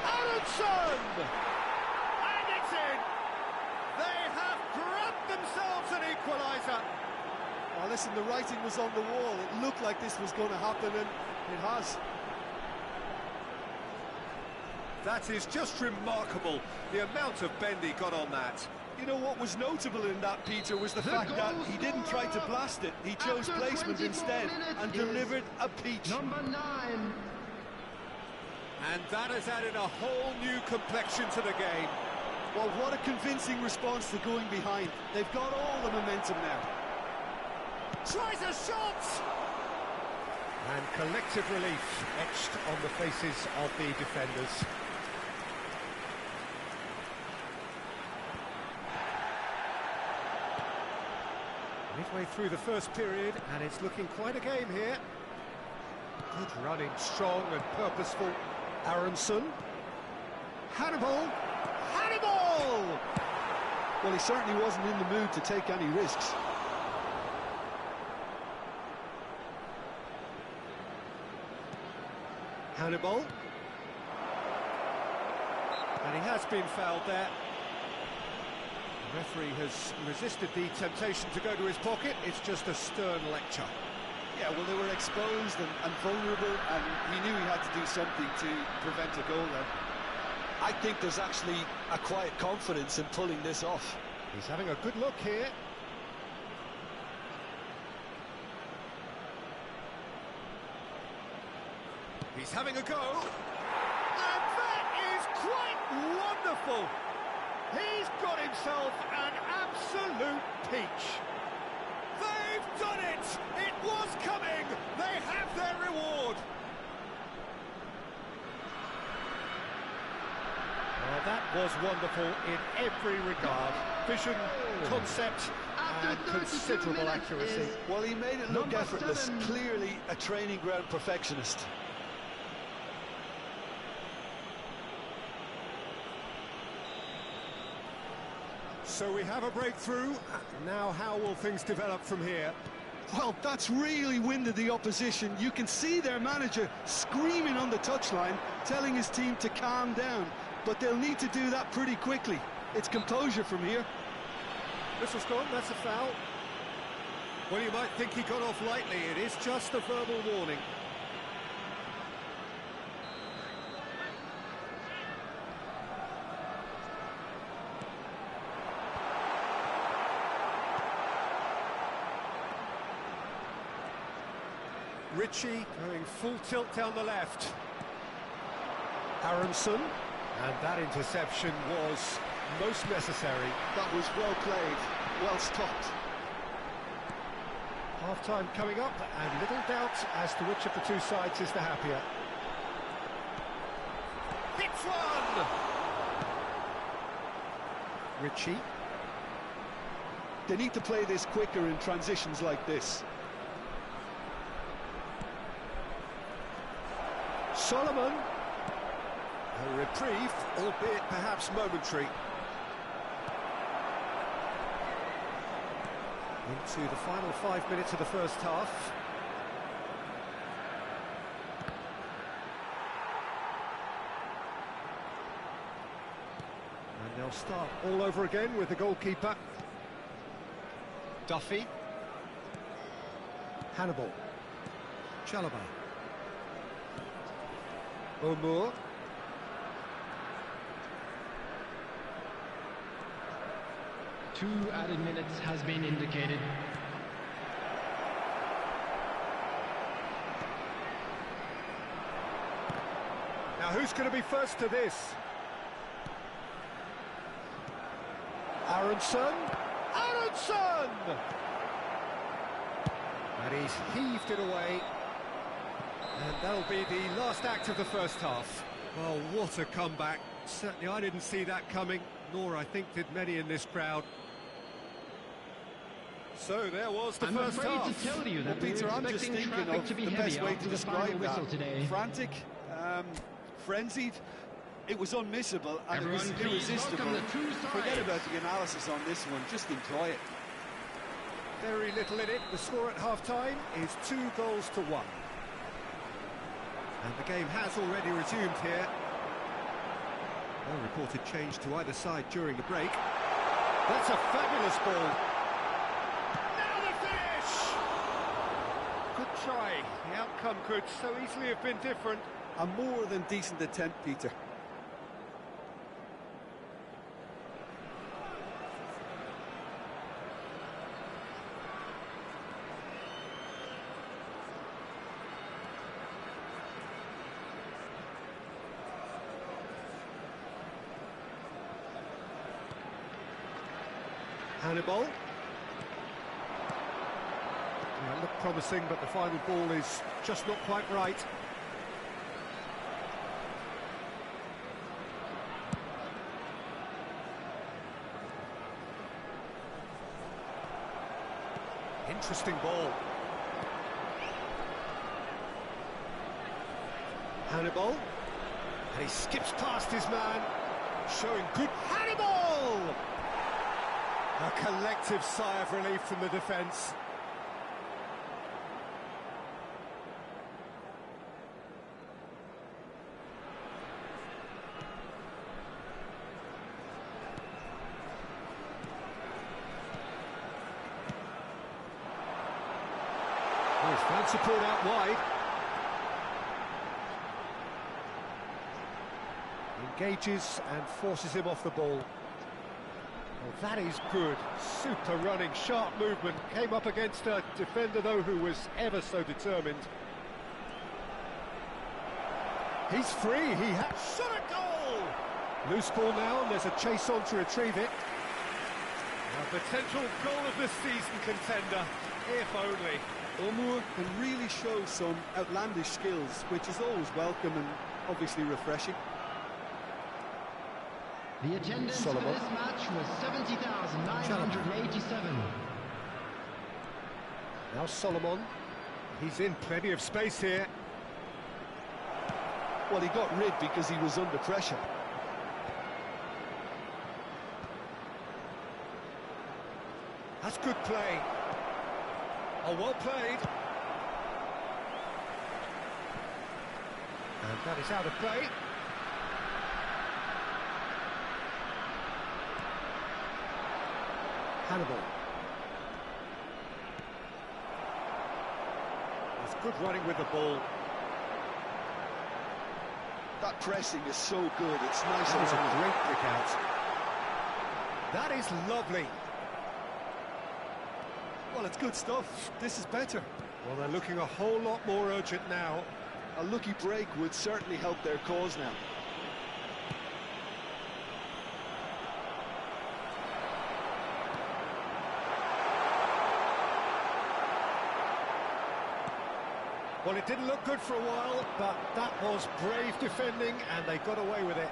Aronson! And it's in! They have grabbed themselves an equaliser. Well, listen, the writing was on the wall. It looked like this was going to happen, and it has. That is just remarkable, the amount of bend he got on that. You know what was notable in that, Peter, was the fact that he didn't try to blast it. He chose placement instead and delivered a peach. Number 9. And that has added a whole new complexion to the game. Well, what a convincing response to going behind. They've got all the momentum now. Tries a shot! And collective relief etched on the faces of the defenders. Midway through the first period, and it's looking quite a game here. Good running, strong and purposeful. Aronson. Hannibal! Hannibal! Well, he certainly wasn't in the mood to take any risks. Hannibal. And he has been fouled there. The referee has resisted the temptation to go to his pocket. It's just a stern lecture. Yeah, well, they were exposed and vulnerable, and he knew he had to do something to prevent a goal there. I think there's actually a quiet confidence in pulling this off. He's having a good look here. He's having a go. And that is quite wonderful. He's got himself an absolute peach. They've done it! It was coming! They have their reward! Well, that was wonderful in every regard. Vision, concept, and considerable accuracy. Well, he made it look effortless. Clearly a training ground perfectionist. So we have a breakthrough. Now how will things develop from here? Well, that's really winded the opposition. You can see their manager screaming on the touchline, telling his team to calm down. But they'll need to do that pretty quickly. It's composure from here. Whistle's gone, that's a foul. Well, you might think he got off lightly. It is just a verbal warning. Ritchie going full tilt down the left. Aronson, and that interception was most necessary. That was well played, well stopped. Half-time coming up, and little doubt as to which of the two sides is the happier. Hits one! Ritchie. They need to play this quicker in transitions like this. Solomon. A reprieve, albeit perhaps momentary. Into the final 5 minutes of the first half. And they'll start all over again with the goalkeeper. Duffy. Hannibal. Chalobah. O'Moore. Two added minutes has been indicated. Now who's going to be first to this? Aronson. Aronson! And he's heaved it away. And that'll be the last act of the first half. Well, what a comeback. Certainly I didn't see that coming, nor I think did many in this crowd. So there was the first half. I'm afraid to tell you that Peter, I'm just thinking of the best way to describe that. Today. Frantic, frenzied, it was unmissable and Everyone, it was irresistible. Forget about the analysis on this one, just enjoy it. Very little in it. The score at half-time is 2-1. And the game has already resumed here. No reported change to either side during the break. That's a fabulous ball. Now the finish! Good try. The outcome could so easily have been different. A more than decent attempt, Peter. Hannibal. Yeah, looked promising, but the final ball is just not quite right. Interesting ball. Hannibal. And he skips past his man, showing good... Hannibal! A collective sigh of relief from the defence. There's fan support out wide. Engages and forces him off the ball. Well, that is good. Super running, sharp movement. Came up against a defender, though, who was ever so determined. He's free. He has shot a goal. Loose ball now, and there's a chase on to retrieve it. A potential goal of the season contender, if only. Omur can really show some outlandish skills, which is always welcome and obviously refreshing. The attendance Solomon. for this match was 70,987. Now Solomon. He's in plenty of space here. Well, he got rid because he was under pressure. That's good play. Oh, well played. And that is out of play. Hannibal. It's good running with the ball. That pressing is so good, it's nice. That is a great pick out. That is lovely. Well, it's good stuff. This is better. Well, they're looking a whole lot more urgent now. A lucky break would certainly help their cause now. Well, it didn't look good for a while, but that was brave defending, and they got away with it.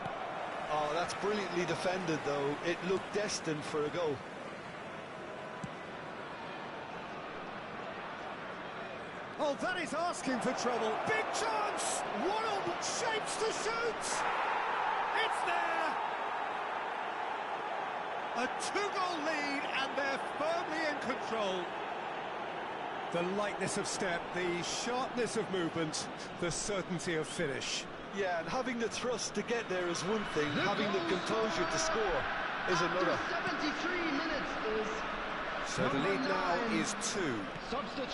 Oh, that's brilliantly defended, though. It looked destined for a goal. Oh, that is asking for trouble. Big chance! One shapes to shoot! It's there! A two-goal lead, and they're firmly in control. The lightness of step, the sharpness of movement, the certainty of finish. Yeah, and having the thrust to get there is one thing, having the composure to score is another. 73 minutes is... So the lead now is 2.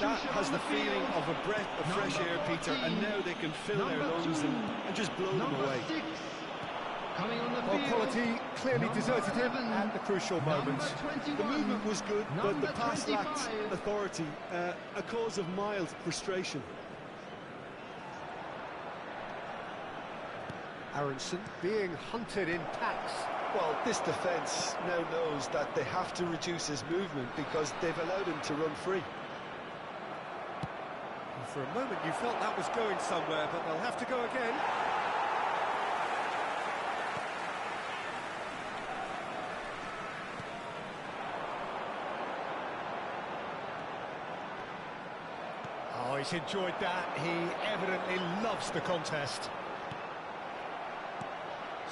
That has the feeling of a breath of fresh air, Peter, and now they can fill their lungs and just blow them away. Well, quality clearly deserted him at the crucial moment. The movement was good, but the pass lacked authority, a cause of mild frustration. Aronson being hunted in packs. Well, this defence now knows that they have to reduce his movement because they've allowed him to run free. For a moment you felt that was going somewhere, but they'll have to go again. Oh, he's enjoyed that. He evidently loves the contest.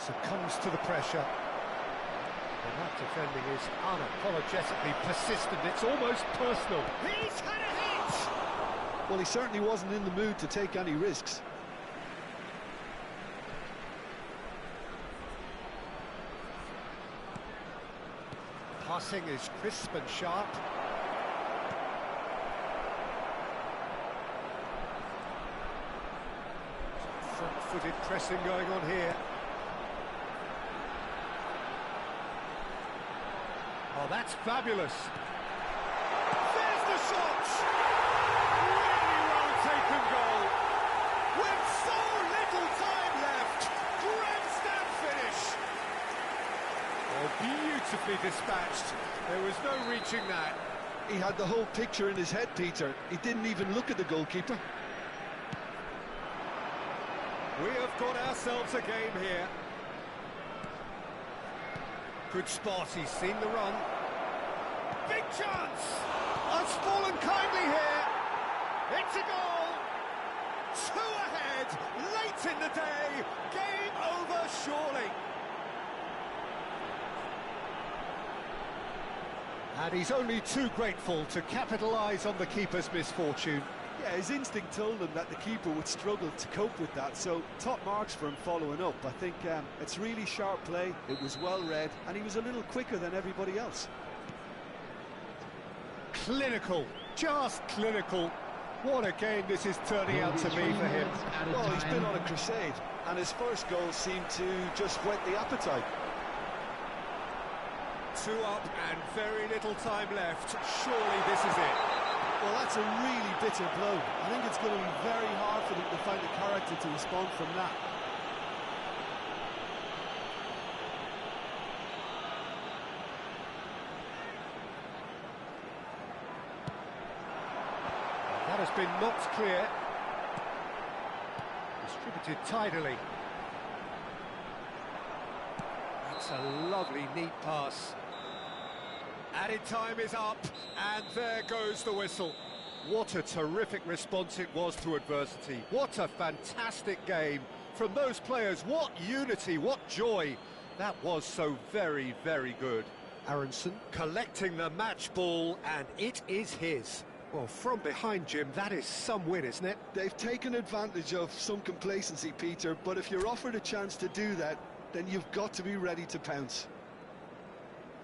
Succumbs to the pressure. And that defending is unapologetically persistent. It's almost personal. He's had a hit! Well, he certainly wasn't in the mood to take any risks. Passing is crisp and sharp. Front-footed pressing going on here. Oh, that's fabulous. There's the shot! Really well-taken goal. With so little time left. Grandstand finish. Oh, beautifully dispatched. There was no reaching that. He had the whole picture in his head, Peter. He didn't even look at the goalkeeper. We have got ourselves a game here. Good spot, he's seen the run. Big chance! Has fallen kindly here. It's a goal! 2 ahead, late in the day. Game over, surely. And he's only too grateful to capitalise on the keeper's misfortune. Yeah, his instinct told him that the keeper would struggle to cope with that, so top marks for him following up. I think it's really sharp play, it was well read, and he was a little quicker than everybody else. Clinical, just clinical. What a game this is turning out to be for him. Well, he's been on a crusade, and his first goal seemed to just whet the appetite. 2 up and very little time left. Surely this is it. Well, that's a really bitter blow. I think it's going to be very hard for them to find the character to respond from that. been knocked clear. Distributed tidily. That's a lovely, neat pass. Added time is up, and there goes the whistle. What a terrific response it was to adversity. What a fantastic game. From those players, what unity, what joy. That was so very, very good. Aronson collecting the match ball, and it is his. Well, from behind, Jim, that is some win, isn't it? They've taken advantage of some complacency, Peter, but if you're offered a chance to do that, then you've got to be ready to pounce.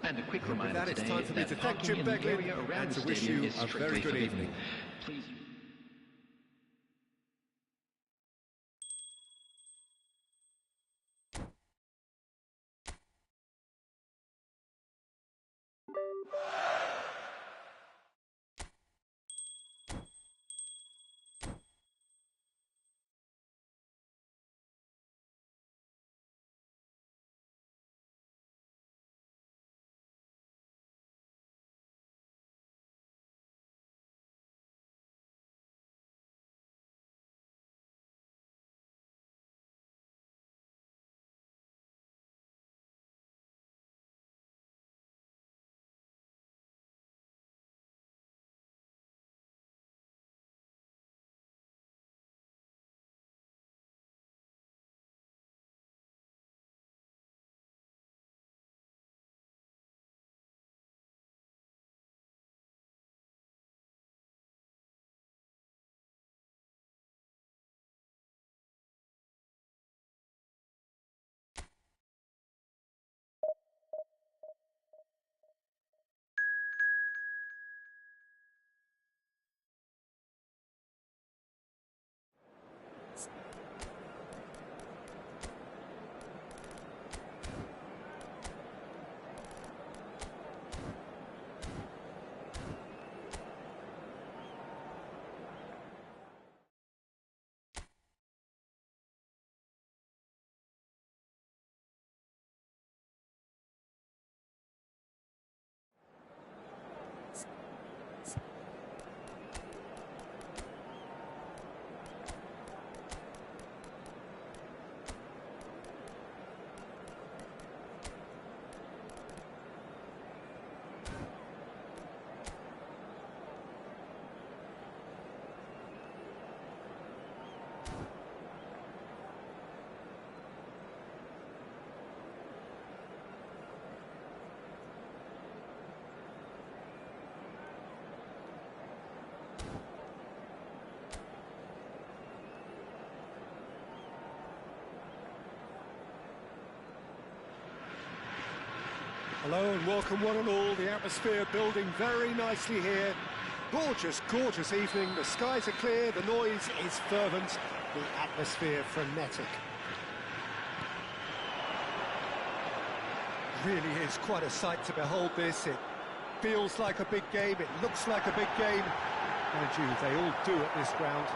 And a quick reminder that, today it's time for me to thank Jim Beglin and to wish you a very good evening. Please. Hello and welcome one and all. The atmosphere building very nicely here. Gorgeous, gorgeous evening. The skies are clear, the noise is fervent, the atmosphere frenetic. Really is quite a sight to behold this. It feels like a big game, it looks like a big game. Mind you, they all do at this ground.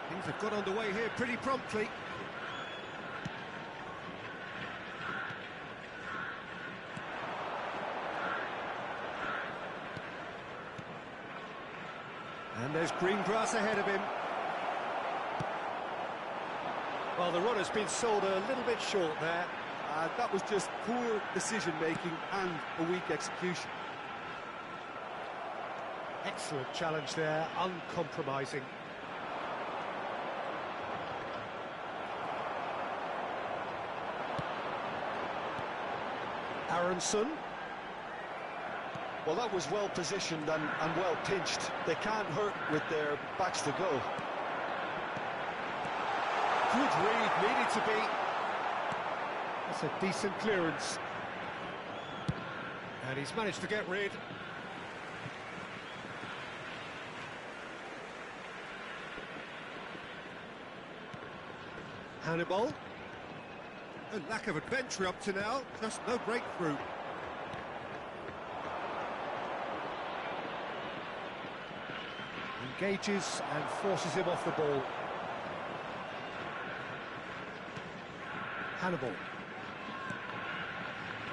Things have got underway here pretty promptly. And there's green grass ahead of him. Well, the run has been sold a little bit short there. That was just poor decision-making and a weak execution. Excellent challenge there, uncompromising. Aronson. Well, that was well positioned and well pinched. They can't hurt with their backs to go. Good read, needed to be. That's a decent clearance. And he's managed to get rid. Hannibal. A lack of adventure up to now, just no breakthrough. Engages and forces him off the ball. Hannibal.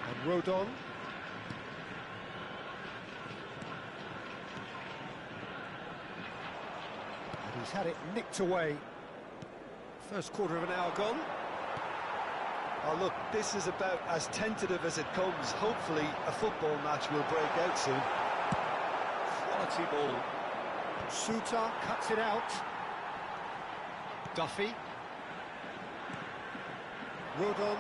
And Rodon. He's had it nicked away. First quarter of an hour gone. Oh, look, this is about as tentative as it comes. Hopefully, a football match will break out soon. Quality ball. Suter cuts it out. Duffy. Rodon.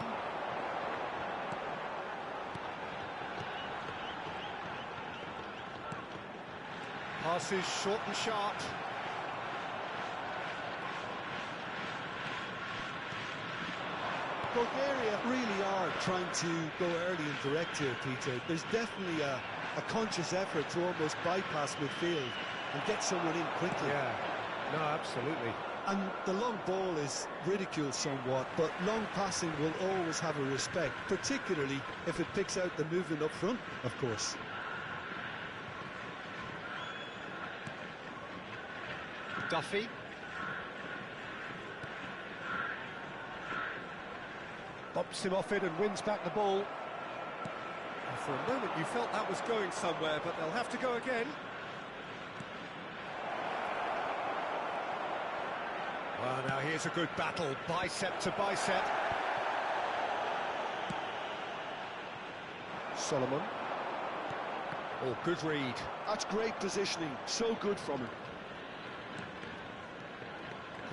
Passes short and sharp. Bulgaria really are trying to go early and direct here, Peter. There's definitely a conscious effort to almost bypass midfield and get someone in quickly. Yeah, no, absolutely. And the long ball is ridiculed somewhat, but long passing will always have a respect, particularly if it picks out the movement up front, of course. Duffy. Bops him off it and wins back the ball. And for a moment you felt that was going somewhere, but they'll have to go again. Well, now here's a good battle, bicep to bicep. Solomon. Oh, good read. That's great positioning, so good from him.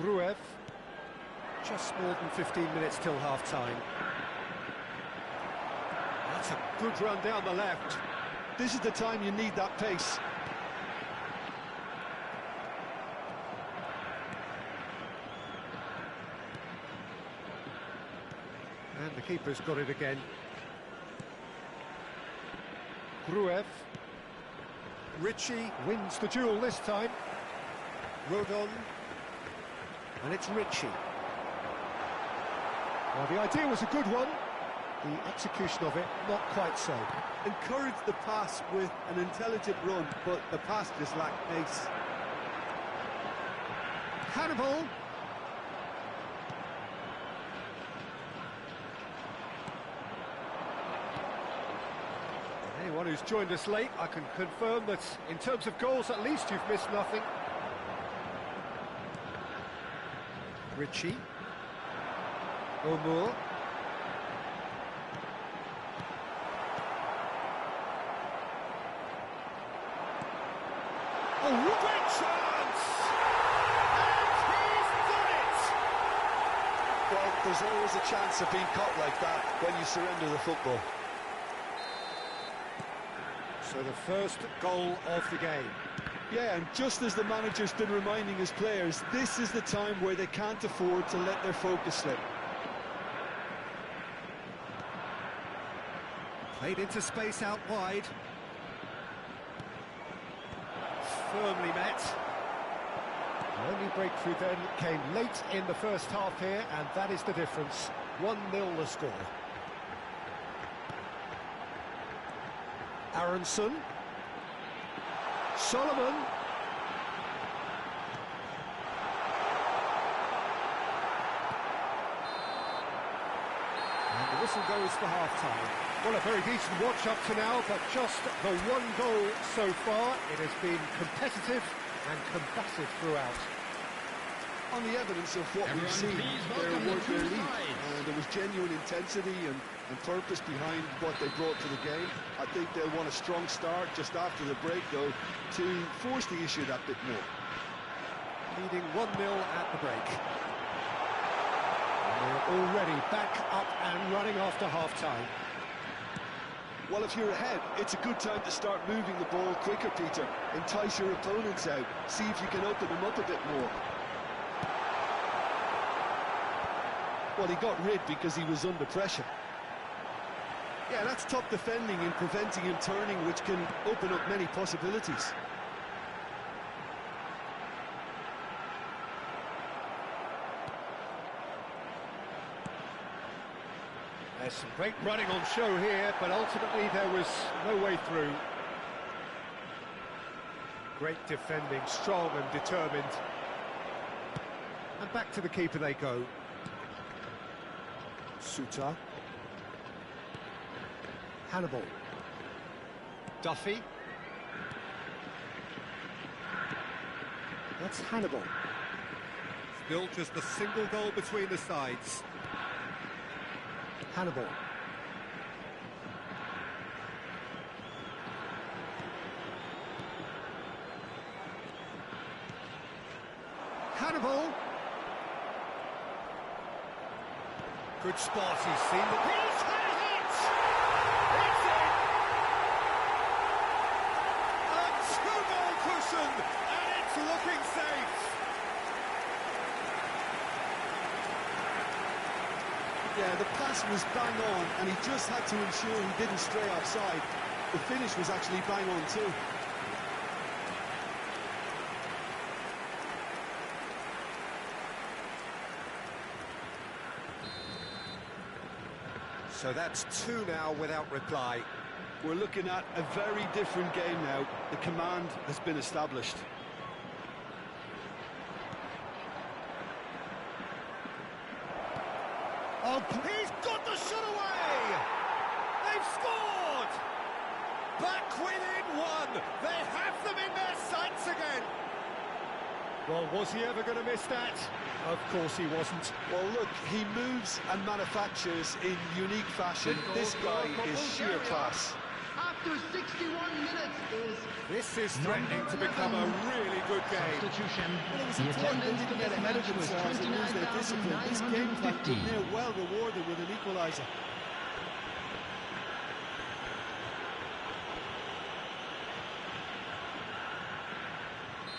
Gruev. Just more than 15 minutes till half-time. That's a good run down the left. This is the time you need that pace. And the keeper's got it again. Gruev. Ritchie wins the duel this time. Rodon. And it's Ritchie. Well, the idea was a good one. The execution of it, not quite so. Encouraged the pass with an intelligent run, but the pass just lacked pace. Hannibal. Anyone who's joined us late, I can confirm that in terms of goals, at least you've missed nothing. Ritchie. Omour. Oh, great chance! And he's done it! Well, there's always a chance of being caught like that when you surrender the football. So the first goal of the game. Yeah, and just as the manager's been reminding his players, this is the time where they can't afford to let their focus slip. Played into space out wide. Firmly met. The only breakthrough then came late in the first half here, and that is the difference. 1-0 the score. Aronson. Solomon. And the whistle goes for half-time. Well, a very decent watch up to now, but just the one goal so far. It has been competitive and combative throughout. On the evidence of what we've seen, they're worth their lead. And there was genuine intensity and purpose behind what they brought to the game. I think they'll want a strong start just after the break, though, to force the issue that bit more. Leading 1-0 at the break. And they're already back up and running after half-time. Well, if you're ahead, it's a good time to start moving the ball quicker, Peter. Entice your opponents out. See if you can open them up a bit more. Well, he got rid because he was under pressure. Yeah, that's top defending and preventing him turning, which can open up many possibilities. There's some great running on show here, but ultimately there was no way through. Great defending, strong and determined. And back to the keeper they go. Suter. Hannibal. Duffy. That's Hannibal. Still just a single goal between the sides. Hannibal. Hannibal. Good spot, he's seen the... He's had a hit! It's in! A two-goal cushion, and it's looking safe! Yeah, the pass was bang on, and he just had to ensure he didn't stray offside. The finish was actually bang on too. So that's two now without reply. We're looking at a very different game now. The command has been established. Oh, he's got the shot away! They've scored! Back within one! They have them in their sights again! Well, was he ever going to miss that? Of course he wasn't. Well, look, he moves and manufactures in unique fashion. This guy is sheer class. After 61 minutes is... This is threatening to become a really good game. Substitution. Well, it was The important they attendance for didn't get this ahead of match was themselves and lose their discipline. This game plan 29,950. they're well rewarded with an equaliser.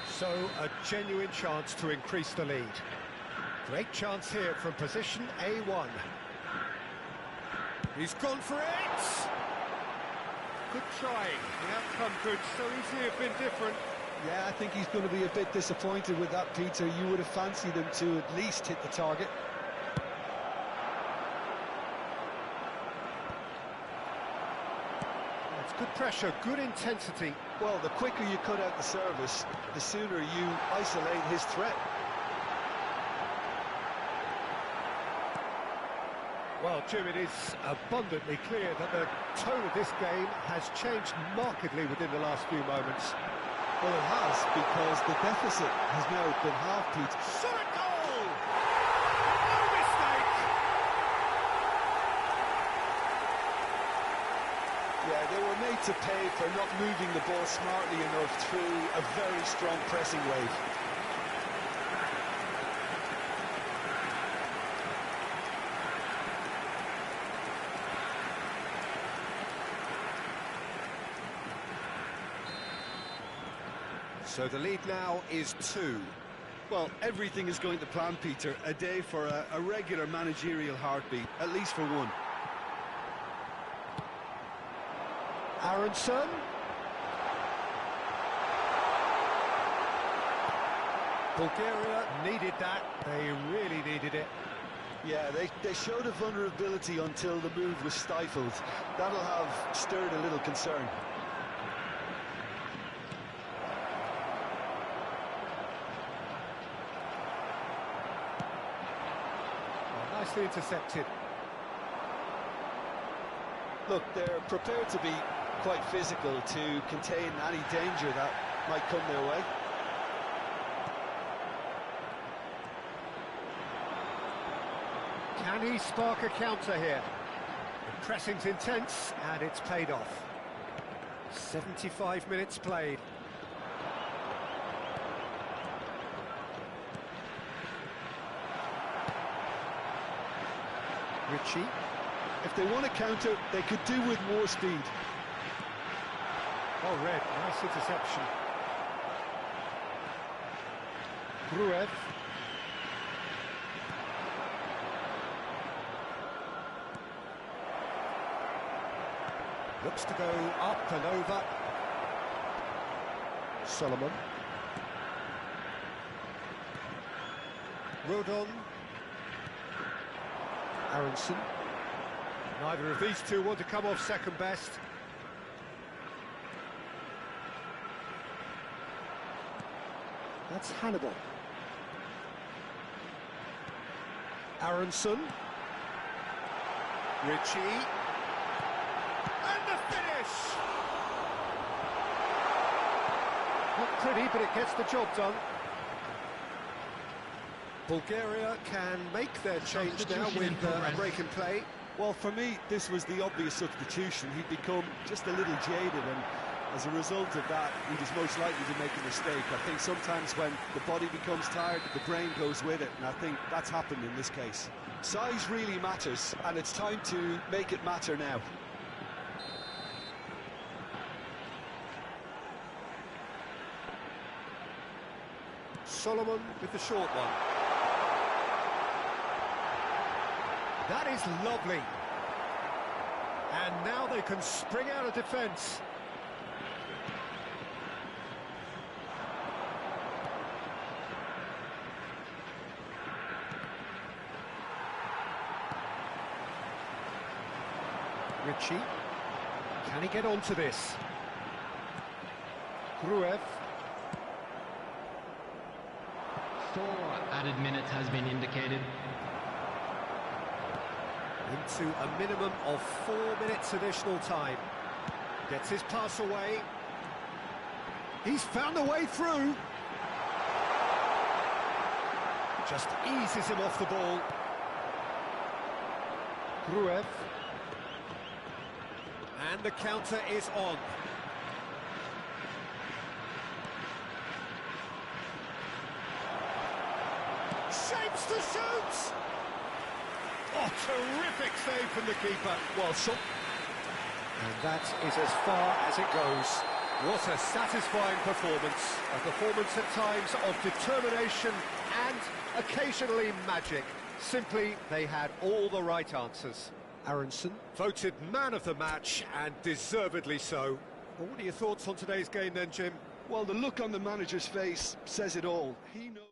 So, a genuine chance to increase the lead. Great chance here from position A1. He's gone for it! Good trying. The outcome could so easily have been different. Yeah, I think he's going to be a bit disappointed with that, Peter. You would have fancied him to at least hit the target. It's good pressure, good intensity. Well, the quicker you cut out the service, the sooner you isolate his threat. Well, Jim, it is abundantly clear that the tone of this game has changed markedly within the last few moments. Well, it has, because the deficit has now been half, Pete. Shot at goal! No mistake! Yeah, they were made to pay for not moving the ball smartly enough through a very strong pressing wave. So the lead now is 2. Well, everything is going to plan, Peter. A day for a regular managerial heartbeat, at least for one. Aronson. Bulgaria needed that. They really needed it. Yeah, they showed a vulnerability until the move was stifled. That'll have stirred a little concern. Nicely intercepted. Look, they're prepared to be quite physical to contain any danger that might come their way. Can he spark a counter here? The pressing's intense, and it's paid off. 75 minutes played. Ritchie. If they want to counter, they could do with more speed. Oh, Red, nice interception. Gruev. Looks to go up and over. Solomon. Rodon. Aronson. Neither of these two want to come off second best. That's Hannibal. Aronson. Ritchie. And the finish! Not pretty, but it gets the job done. Bulgaria can make their change now with a break in play. Well, for me, this was the obvious substitution. He'd become just a little jaded, and as a result of that, he was most likely to make a mistake. I think sometimes when the body becomes tired, the brain goes with it, and I think that's happened in this case. Size really matters, and it's time to make it matter now. Solomon with the short one. That is lovely. And now they can spring out of defence. Ritchie. Can he get onto this? Gruev. 4 added minutes has been indicated. Into a minimum of 4 minutes additional time. Gets his pass away. He's found a way through. Just eases him off the ball. Gruev. And the counter is on. Shapes to shoot! Oh, terrific save from the keeper. Well, and that is as far as it goes. What a satisfying performance. A performance at times of determination and occasionally magic. Simply, they had all the right answers. Aronson, voted man of the match, and deservedly so. Well, what are your thoughts on today's game then, Jim? Well, the look on the manager's face says it all. He knows.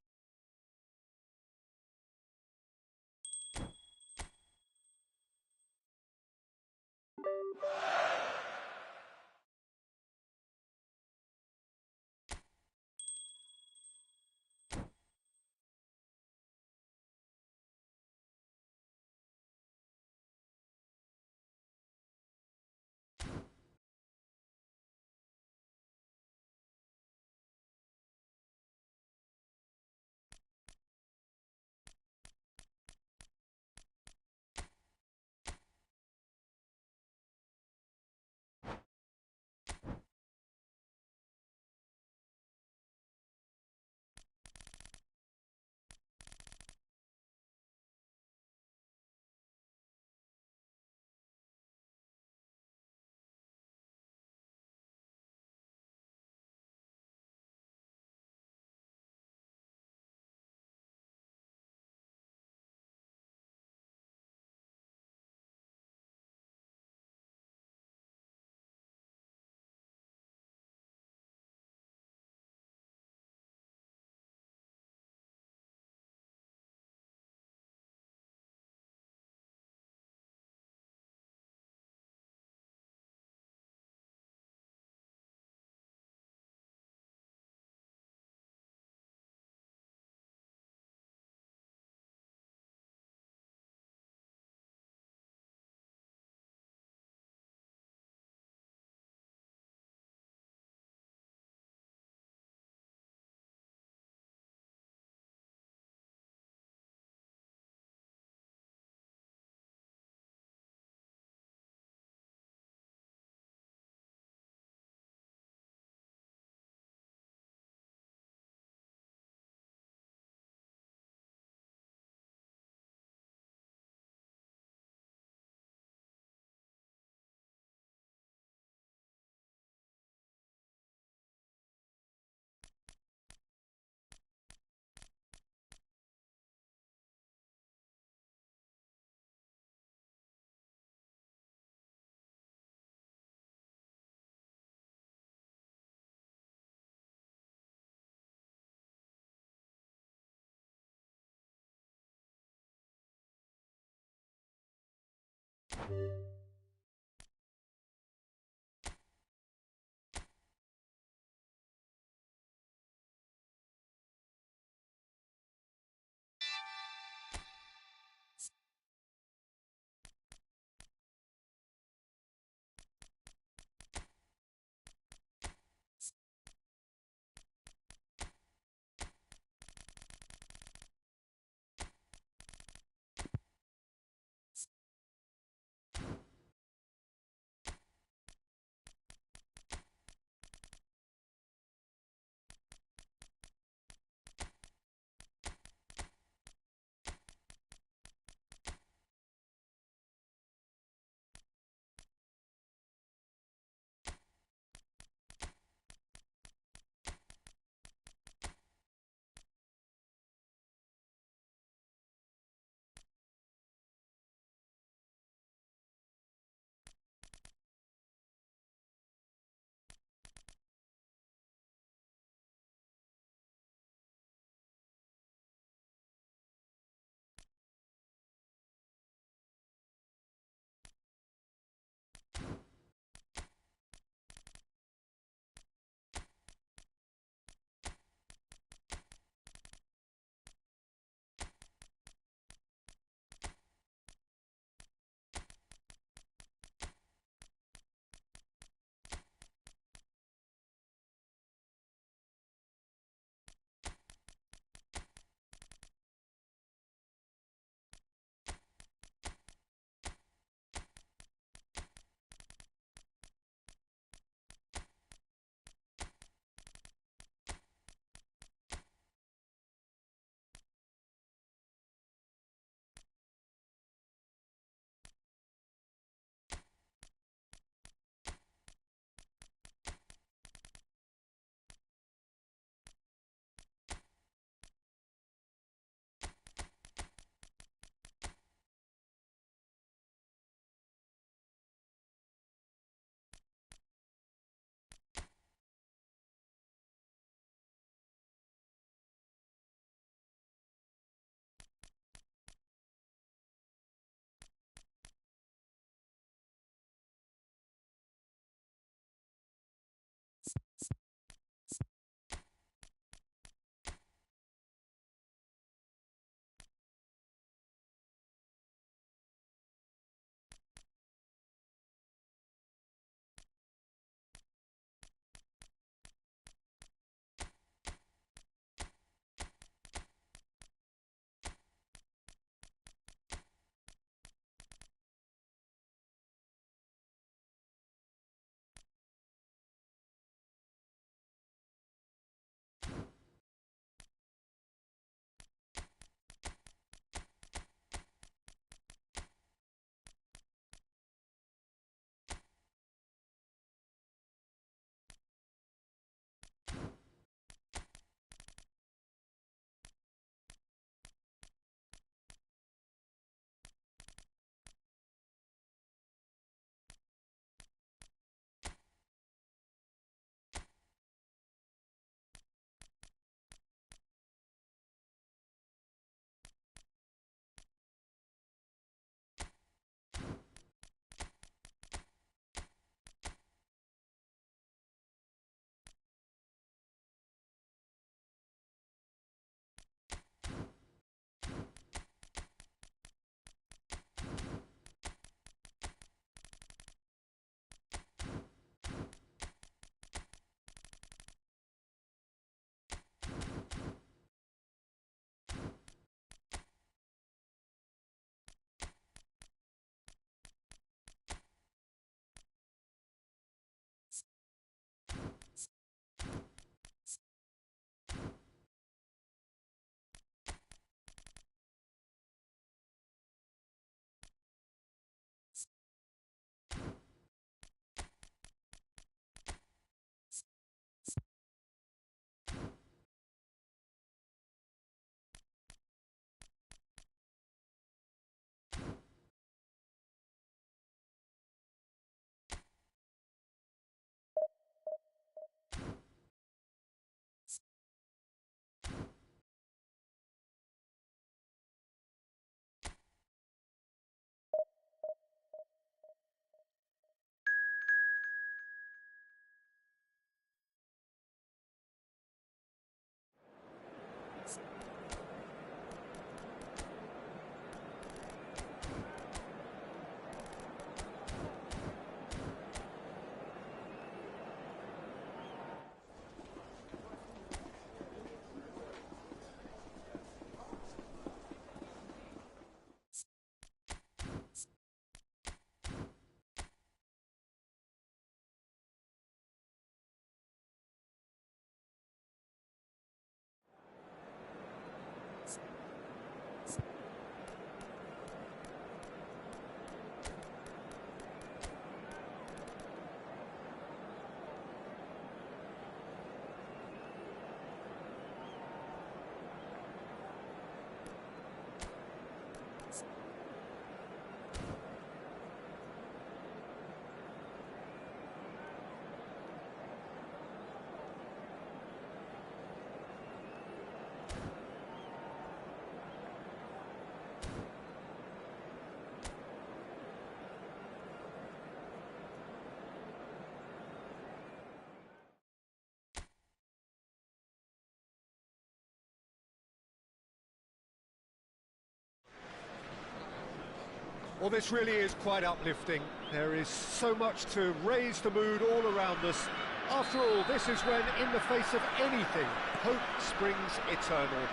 Well, this really is quite uplifting. There is so much to raise the mood all around us. After all, this is when, in the face of anything, hope springs eternal,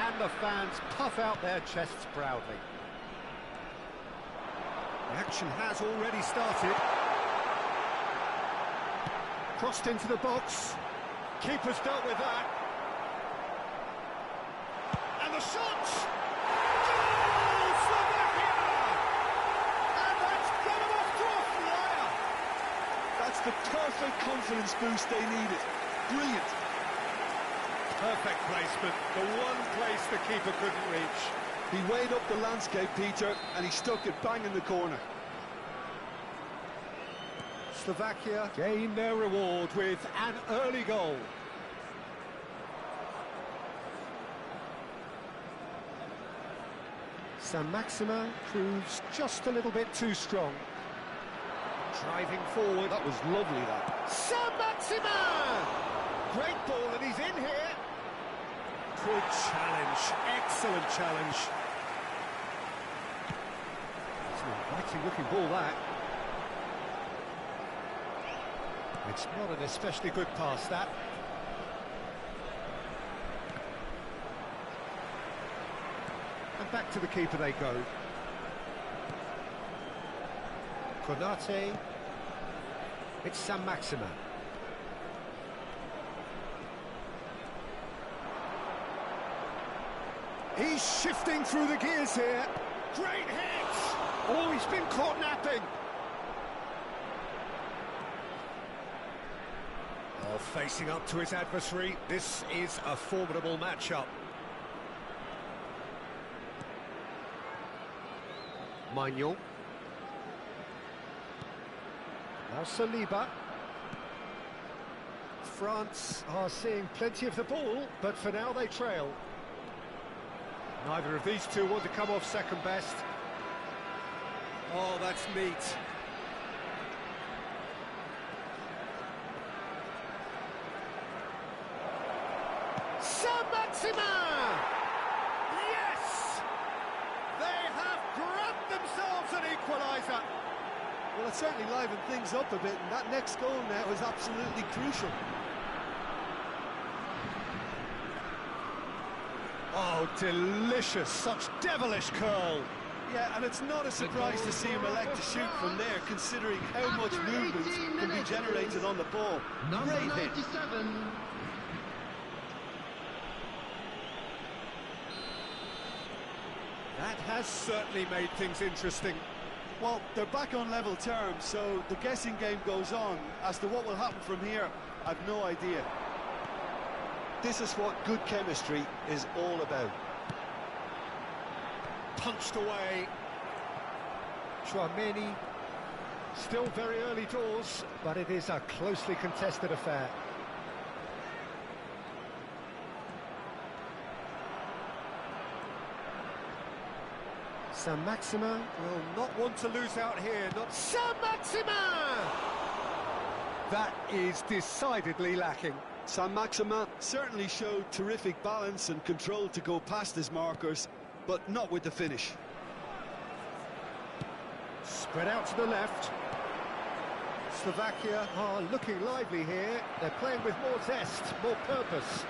and the fans puff out their chests proudly. The action has already started. Crossed into the box. Keeper's dealt with that. And the shot! Goal! Slovakia! And that's got them off to a flyer! That's the perfect confidence boost they needed. Brilliant. Perfect placement, the one place the keeper couldn't reach. He weighed up the landscape, Peter, and he stuck it bang in the corner. Slovakia gain their reward with an early goal. San Maxima proves just a little bit too strong. Driving forward. That was lovely, that. San Maxima! Great ball, and he's in here. Good challenge, excellent challenge. It's an inviting looking ball, that. It's not an especially good pass, that. And back to the keeper they go. Konate. It's San Maxima. He's shifting through the gears here. Great hit! Oh, he's been caught napping. Oh, facing up to his adversary. This is a formidable matchup. Magnon. Now Saliba. France are seeing plenty of the ball, but for now they trail. Neither of these two want to come off second best. Oh, that's neat. San Maxima! Yes! They have grabbed themselves an equaliser. Well, it certainly livened things up a bit, and that next goal now is absolutely crucial. Oh, delicious, such devilish curl. Yeah, and it's not a surprise to see him elect to shoot from there, considering how much movement can be generated on the ball. Great hit. That has certainly made things interesting. Well, they're back on level terms, so the guessing game goes on. As to what will happen from here, I've no idea. This is what good chemistry is all about. Punched away. Chouameni. Still very early doors, but it is a closely contested affair. San Maxima will not want to lose out here. Not San Maxima! That is decidedly lacking. San Maxima certainly showed terrific balance and control to go past his markers, but not with the finish. Spread out to the left. Slovakia are looking lively here. They're playing with more zest, more purpose.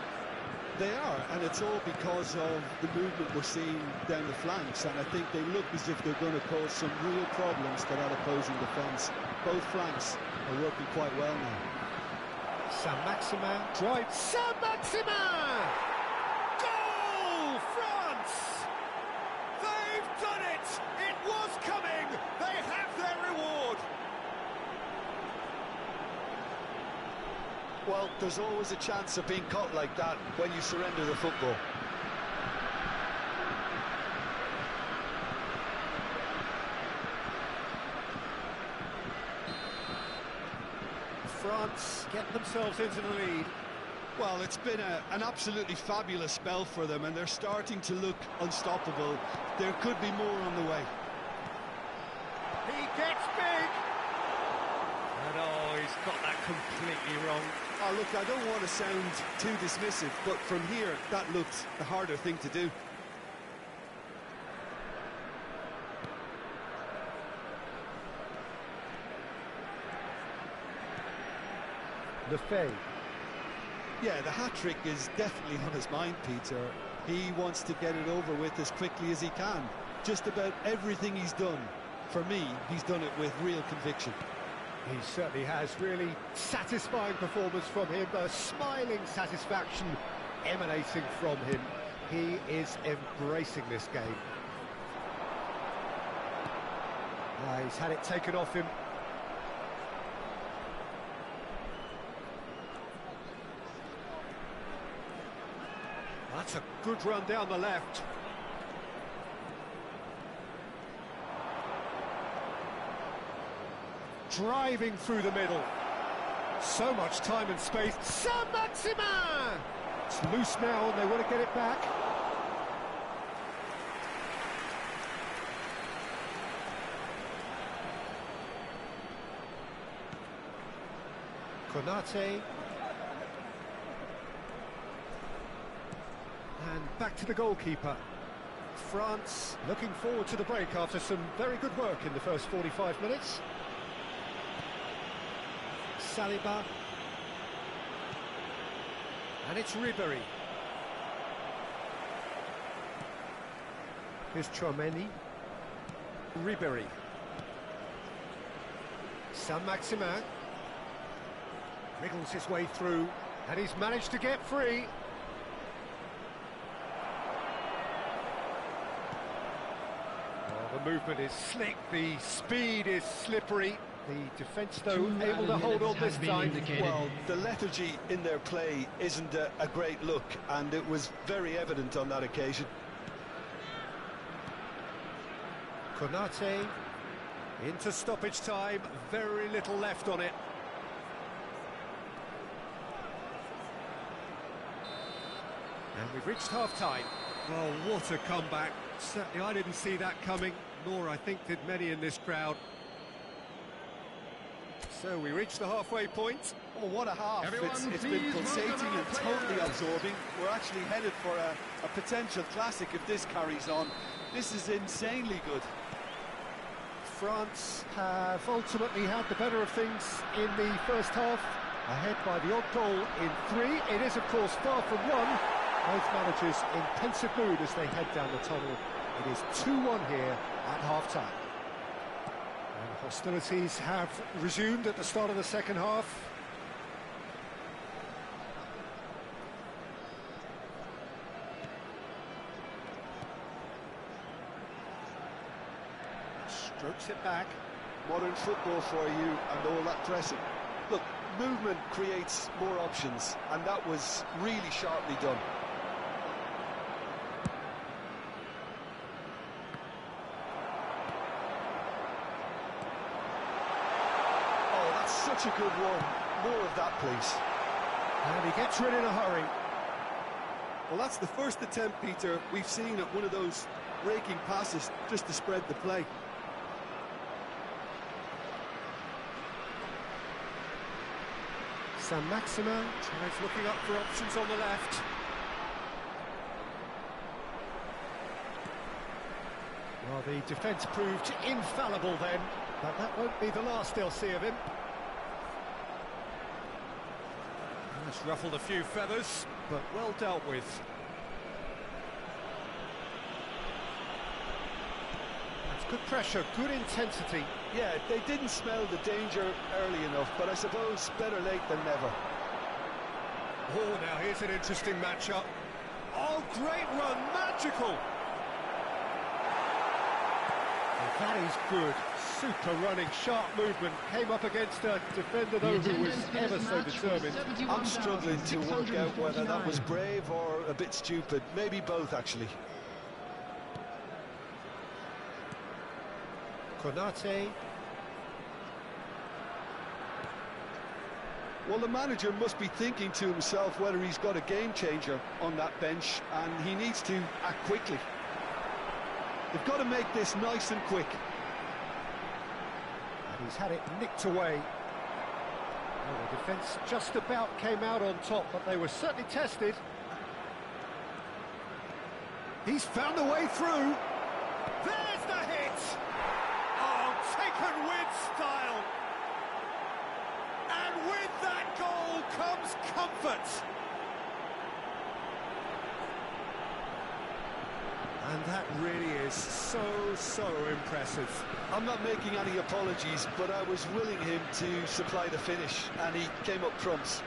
They are, and it's all because of the movement we're seeing down the flanks, and I think they look as if they're going to cause some real problems to that opposing defence. Both flanks are working quite well now. San Maxima drives. San Maxima! Goal! France! They've done it! It was coming! They have their reward! Well, there's always a chance of being caught like that when you surrender the football. France get themselves into the lead. Well, it's been an absolutely fabulous spell for them, and they're starting to look unstoppable. There could be more on the way. He gets big! And oh, he's got that completely wrong. Oh, look, I don't want to sound too dismissive, but from here, that looked the harder thing to do. Lefebvre. Yeah, the hat-trick is definitely on his mind, Peter. He wants to get it over with as quickly as he can. Just about everything he's done, for me, he's done it with real conviction. He certainly has. Really satisfying performance from him, a smiling satisfaction emanating from him. He is embracing this game. He's had it taken off him. That's a good run down the left. Driving through the middle. So much time and space. Saint-Maximin! It's loose now and they want to get it back. Konate. And back to the goalkeeper. France looking forward to the break after some very good work in the first 45 minutes. Saliba. And it's Ribéry. Here's Chouameni. Ribéry. Saint-Maximin. Wriggles his way through, and he's managed to get free. Oh, the movement is slick, the speed is slippery. The defence, though, able to hold on this time. Well, the lethargy in their play isn't a great look, and it was very evident on that occasion. Konate into stoppage time, very little left on it. And we've reached half-time. Oh, what a comeback. Certainly I didn't see that coming, nor I think did many in this crowd. So we reached the halfway point. Oh, what a half. It's been pulsating and totally absorbing. We're actually headed for a potential classic if this carries on. This is insanely good. France have ultimately had the better of things in the first half, ahead by the odd goal in 3. It is, of course, far from 1. Both managers in pensive mood as they head down the tunnel. It is 2-1 here at half-time. And hostilities have resumed at the start of the second half. Strokes it back. Modern football for you and all that pressing. Look, movement creates more options, and that was really sharply done. Such a good one. More of that, please. And he gets rid in a hurry. Well, that's the first attempt, Peter, we've seen at one of those raking passes just to spread the play. Saint-Maximin tries looking up for options on the left. Well, the defence proved infallible then, but that won't be the last they'll see of him. That's ruffled a few feathers, but well dealt with. That's good pressure, good intensity. Yeah, they didn't smell the danger early enough, but I suppose better late than never. Oh, now here's an interesting matchup. Oh, great run, magical! That is good. Super running, sharp movement. Came up against a defender, though, who was ever so determined. I'm struggling to work out whether that was brave or a bit stupid. Maybe both, actually. Konate. Well, the manager must be thinking to himself whether he's got a game changer on that bench, and he needs to act quickly. They've got to make this nice and quick. And he's had it nicked away. Well, the defence just about came out on top, but they were certainly tested. He's found a way through. There's the hit! Oh, taken with style. And with that goal, comes comfort. And that really is so impressive. I'm not making any apologies, but I was willing him to supply the finish, and he came up trumps.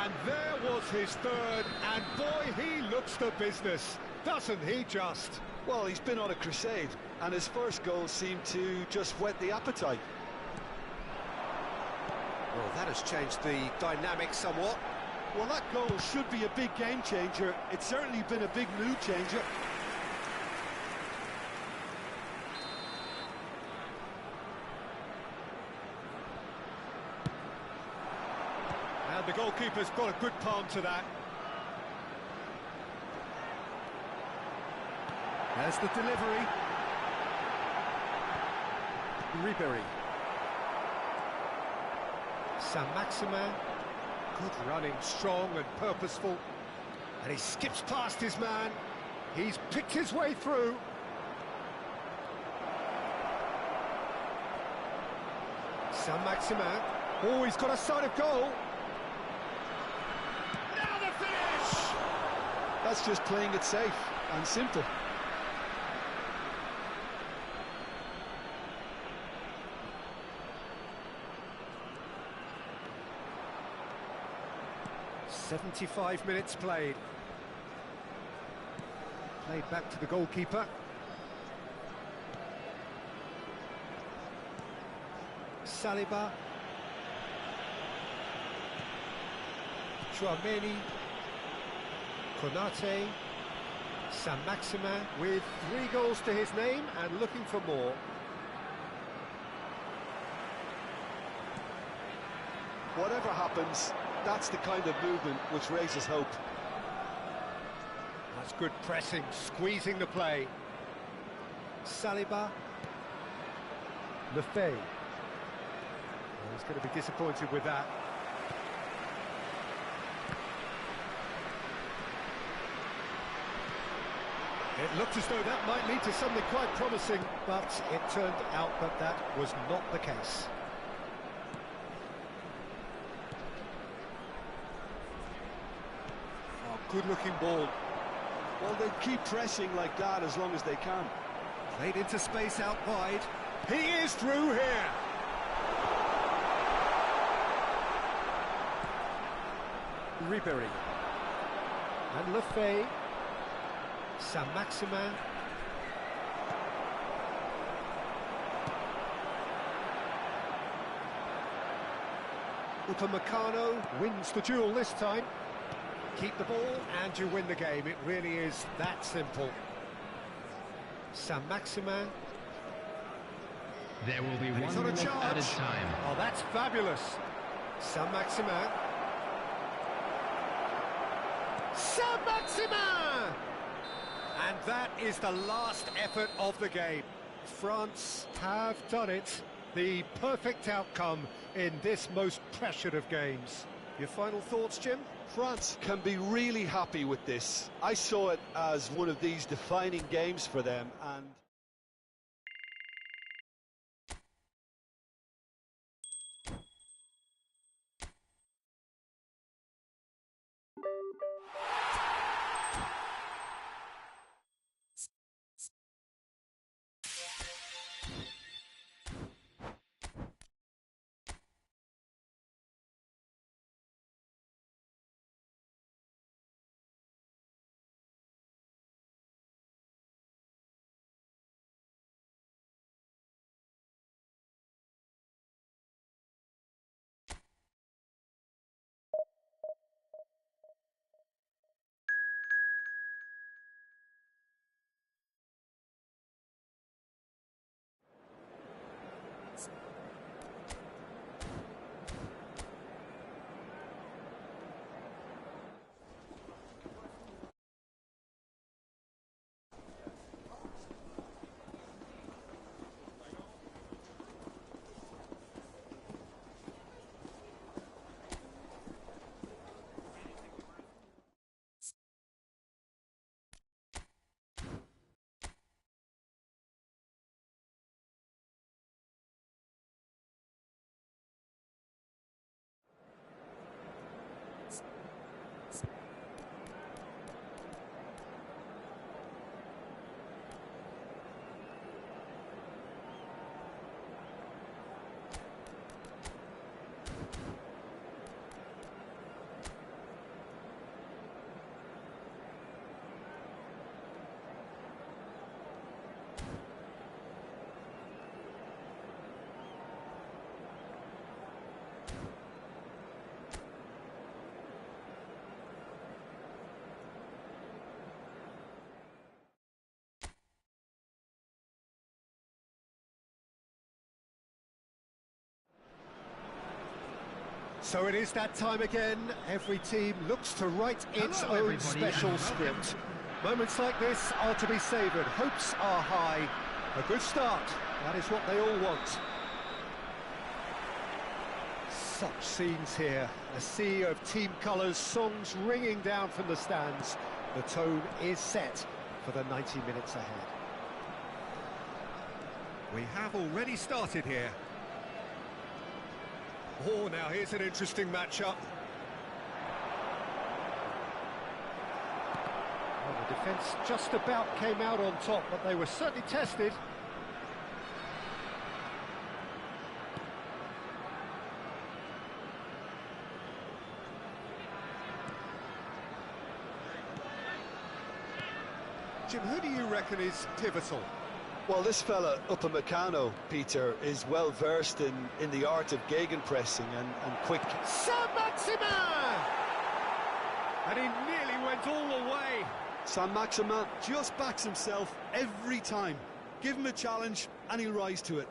And there was his third, and boy, he looks the business, doesn't he just? Well, he's been on a crusade, and his first goal seemed to just whet the appetite. Well, that has changed the dynamic somewhat. Well, that goal should be a big game changer. It's certainly been a big mood changer. And the goalkeeper's got a good palm to that. There's the delivery. Ribery. Saint-Maximin. Good running, strong and purposeful. And he skips past his man. He's picked his way through. Saint-Maximin. Oh, he's got a sight of goal. Now the finish! That's just playing it safe and simple. "75 minutes played." Played back to the goalkeeper. Saliba. Chouameni. Konate. Saint-Maximin with 3 goals to his name and looking for more. Whatever happens, that's the kind of movement which raises hope. That's good pressing, squeezing the play. Saliba. Lefebvre. Well, he's going to be disappointed with that. It looked as though that might lead to something quite promising, but it turned out that that was not the case. Good-looking ball. Well, they keep pressing like that as long as they can. Played into space out wide. He is through here. Ribery. And Lefebvre. Saint-Maximin. Upamecano wins the duel this time. Keep the ball and you win the game. It really is that simple. Saint-Maximin. There will be And he's 1 on a minute charge. at a time. Oh, that's fabulous. Saint-Maximin. Saint-Maximin! And that is the last effort of the game. France have done it. The perfect outcome in this most pressured of games. Your final thoughts, Jim? France can be really happy with this. I saw it as one of these defining games for them, and So it is that time again. Every team looks to write its Hello, own everybody, special and welcome. script. Moments like this are to be savoured. Hopes are high. A good start. That is what they all want. Such scenes here. A sea of team colours, songs ringing down from the stands. The tone is set for the 90 minutes ahead. We have already started here. Oh, now here's an interesting matchup. Well, the defence just about came out on top, but they were certainly tested. Jim, who do you reckon is pivotal? Well, this fella, Upamecano, Peter, is well versed in the art of gegenpressing and quick. Saint-Maximin! And he nearly went all the way. Saint-Maximin just backs himself every time. Give him a challenge and he'll rise to it.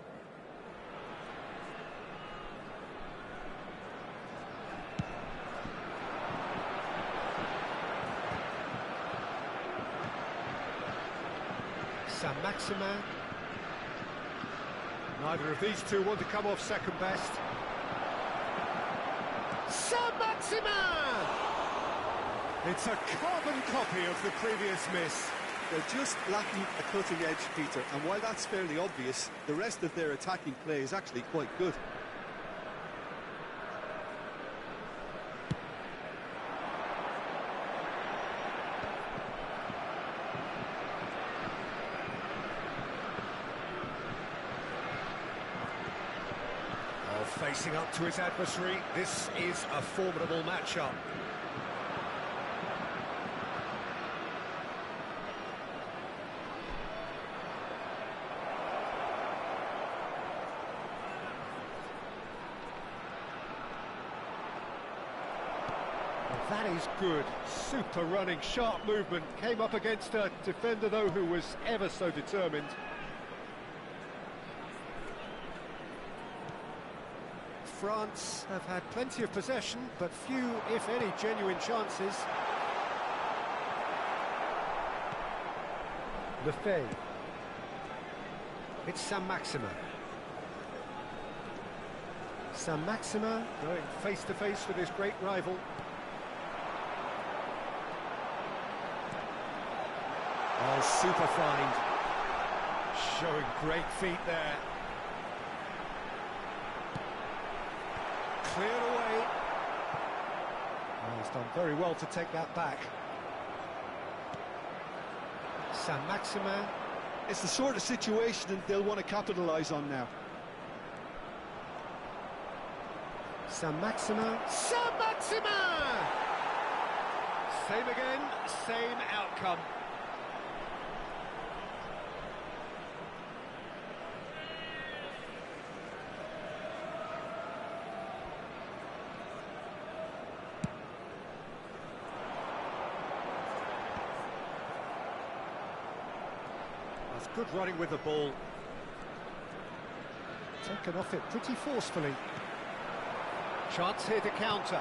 Saint-Maximin. Neither of these two want to come off second best. Saint-Maximin! It's a carbon copy of the previous miss. They're just lacking a cutting edge, Peter, and while that's fairly obvious, the rest of their attacking play is actually quite good. Facing up to his adversary, this is a formidable matchup. That is good. Super running, sharp movement. Came up against a defender, though, who was ever so determined. France have had plenty of possession, but few, if any, genuine chances. Lefebvre. It's Saint-Maximin. Saint-Maximin going face-to-face with his great rival. Oh, super find. Showing great feet there. Cleared away. Oh, he's done very well to take that back. Saint-Maximin. It's the sort of situation they'll want to capitalise on now. Saint-Maximin. Saint-Maximin! Same again, same outcome. Good running with the ball. Taken off it pretty forcefully. Chance here to counter.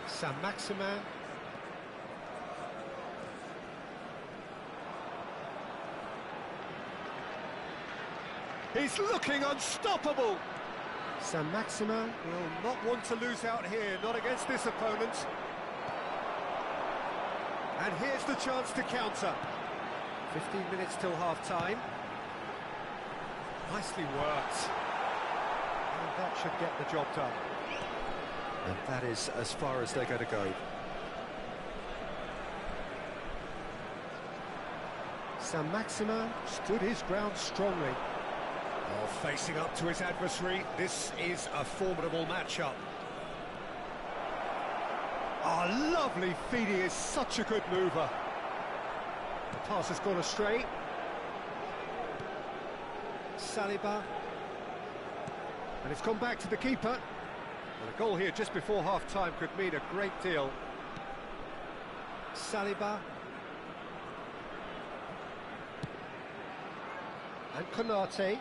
Saint-Maximin. He's looking unstoppable. Saint-Maximin will not want to lose out here, not against this opponent. And here's the chance to counter. 15 minutes till half-time. Nicely worked. And that should get the job done. And that is as far as they're going to go. Saint-Maximin stood his ground strongly. Oh, facing up to his adversary, this is a formidable matchup. Oh, lovely feed, he is such a good mover. The pass has gone astray. Saliba. And it's gone back to the keeper. Well, a goal here just before half-time could mean a great deal. Saliba. And Konate.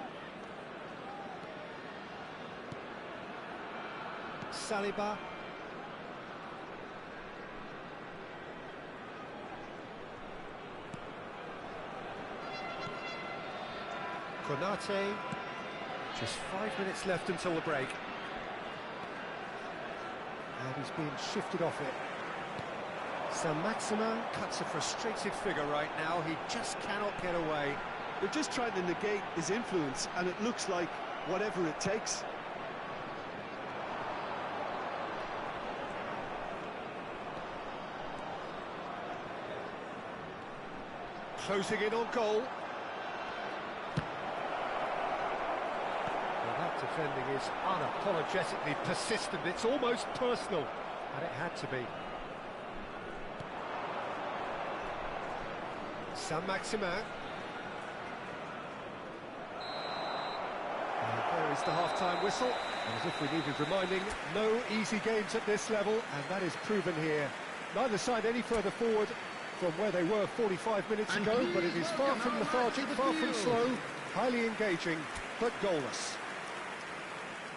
Saliba. Konate. Just 5 minutes left until the break. And he's being shifted off it. Saint-Maximin cuts a frustrated figure right now. He just cannot get away. They're just trying to negate his influence, and it looks like whatever it takes. Closing in on goal. Well, that defending is unapologetically persistent. It's almost personal, and it had to be. Saint-Maximin. And there is the half-time whistle. And as if we needed reminding, no easy games at this level, and that is proven here. Neither side any further forward from where they were 45 minutes ago, but it is far from lethargic, far from slow, highly engaging, but goalless.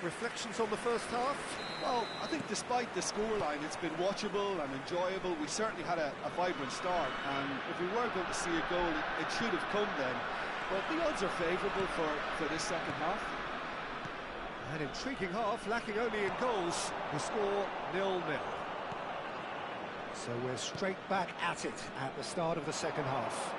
Reflections on the first half? Well, I think despite the scoreline, it's been watchable and enjoyable. We certainly had a vibrant start, and if we were going to see a goal, it should have come then. But the odds are favourable for this second half. An intriguing half, lacking only in goals. The score 0-0. So we're straight back at it at the start of the second half.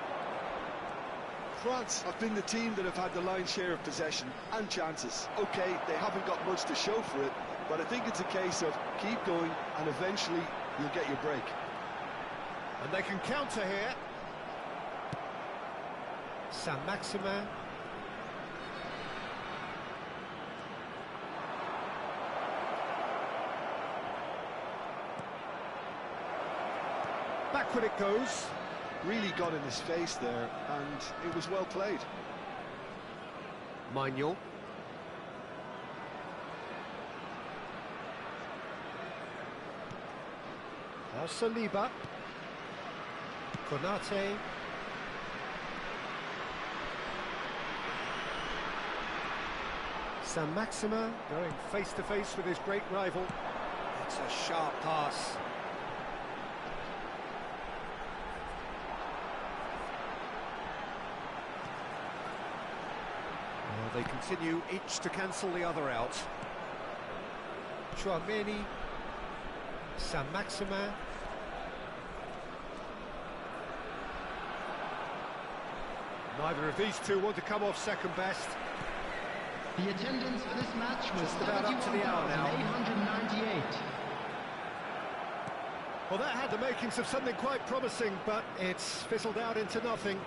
France have been the team that have had the lion's share of possession and chances. OK, they haven't got much to show for it, but I think it's a case of keep going and eventually you'll get your break. And they can counter here. Saint-Maximin. Backward it goes. Really got in his face there, and it was well played. Maignan. Now Saliba. Konate. Saint-Maximin going face-to-face with his great rival. It's a sharp pass. They continue each to cancel the other out. Chouameni, Saint-Maximin. Neither of these two want to come off second best. The attendance for this match was Just about up to the hour now. 71,898. Well, that had the makings of something quite promising, but it's fizzled out into nothing.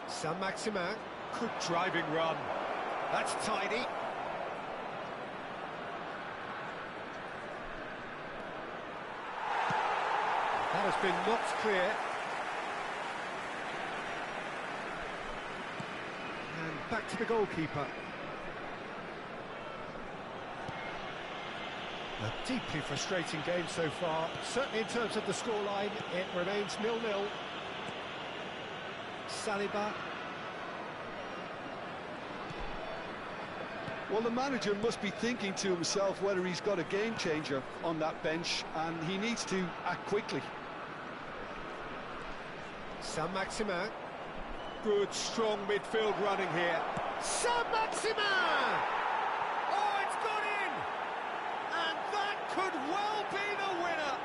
Saint-Maximin, good driving run. That's tidy. That has been knocked clear. And back to the goalkeeper. A deeply frustrating game so far. Certainly in terms of the scoreline, it remains 0-0. Saliba. Well, the manager must be thinking to himself whether he's got a game changer on that bench, and he needs to act quickly. Saint-Maximin. Good, strong midfield running here. Saint-Maximin! Oh, it's gone in! And that could well be the winner!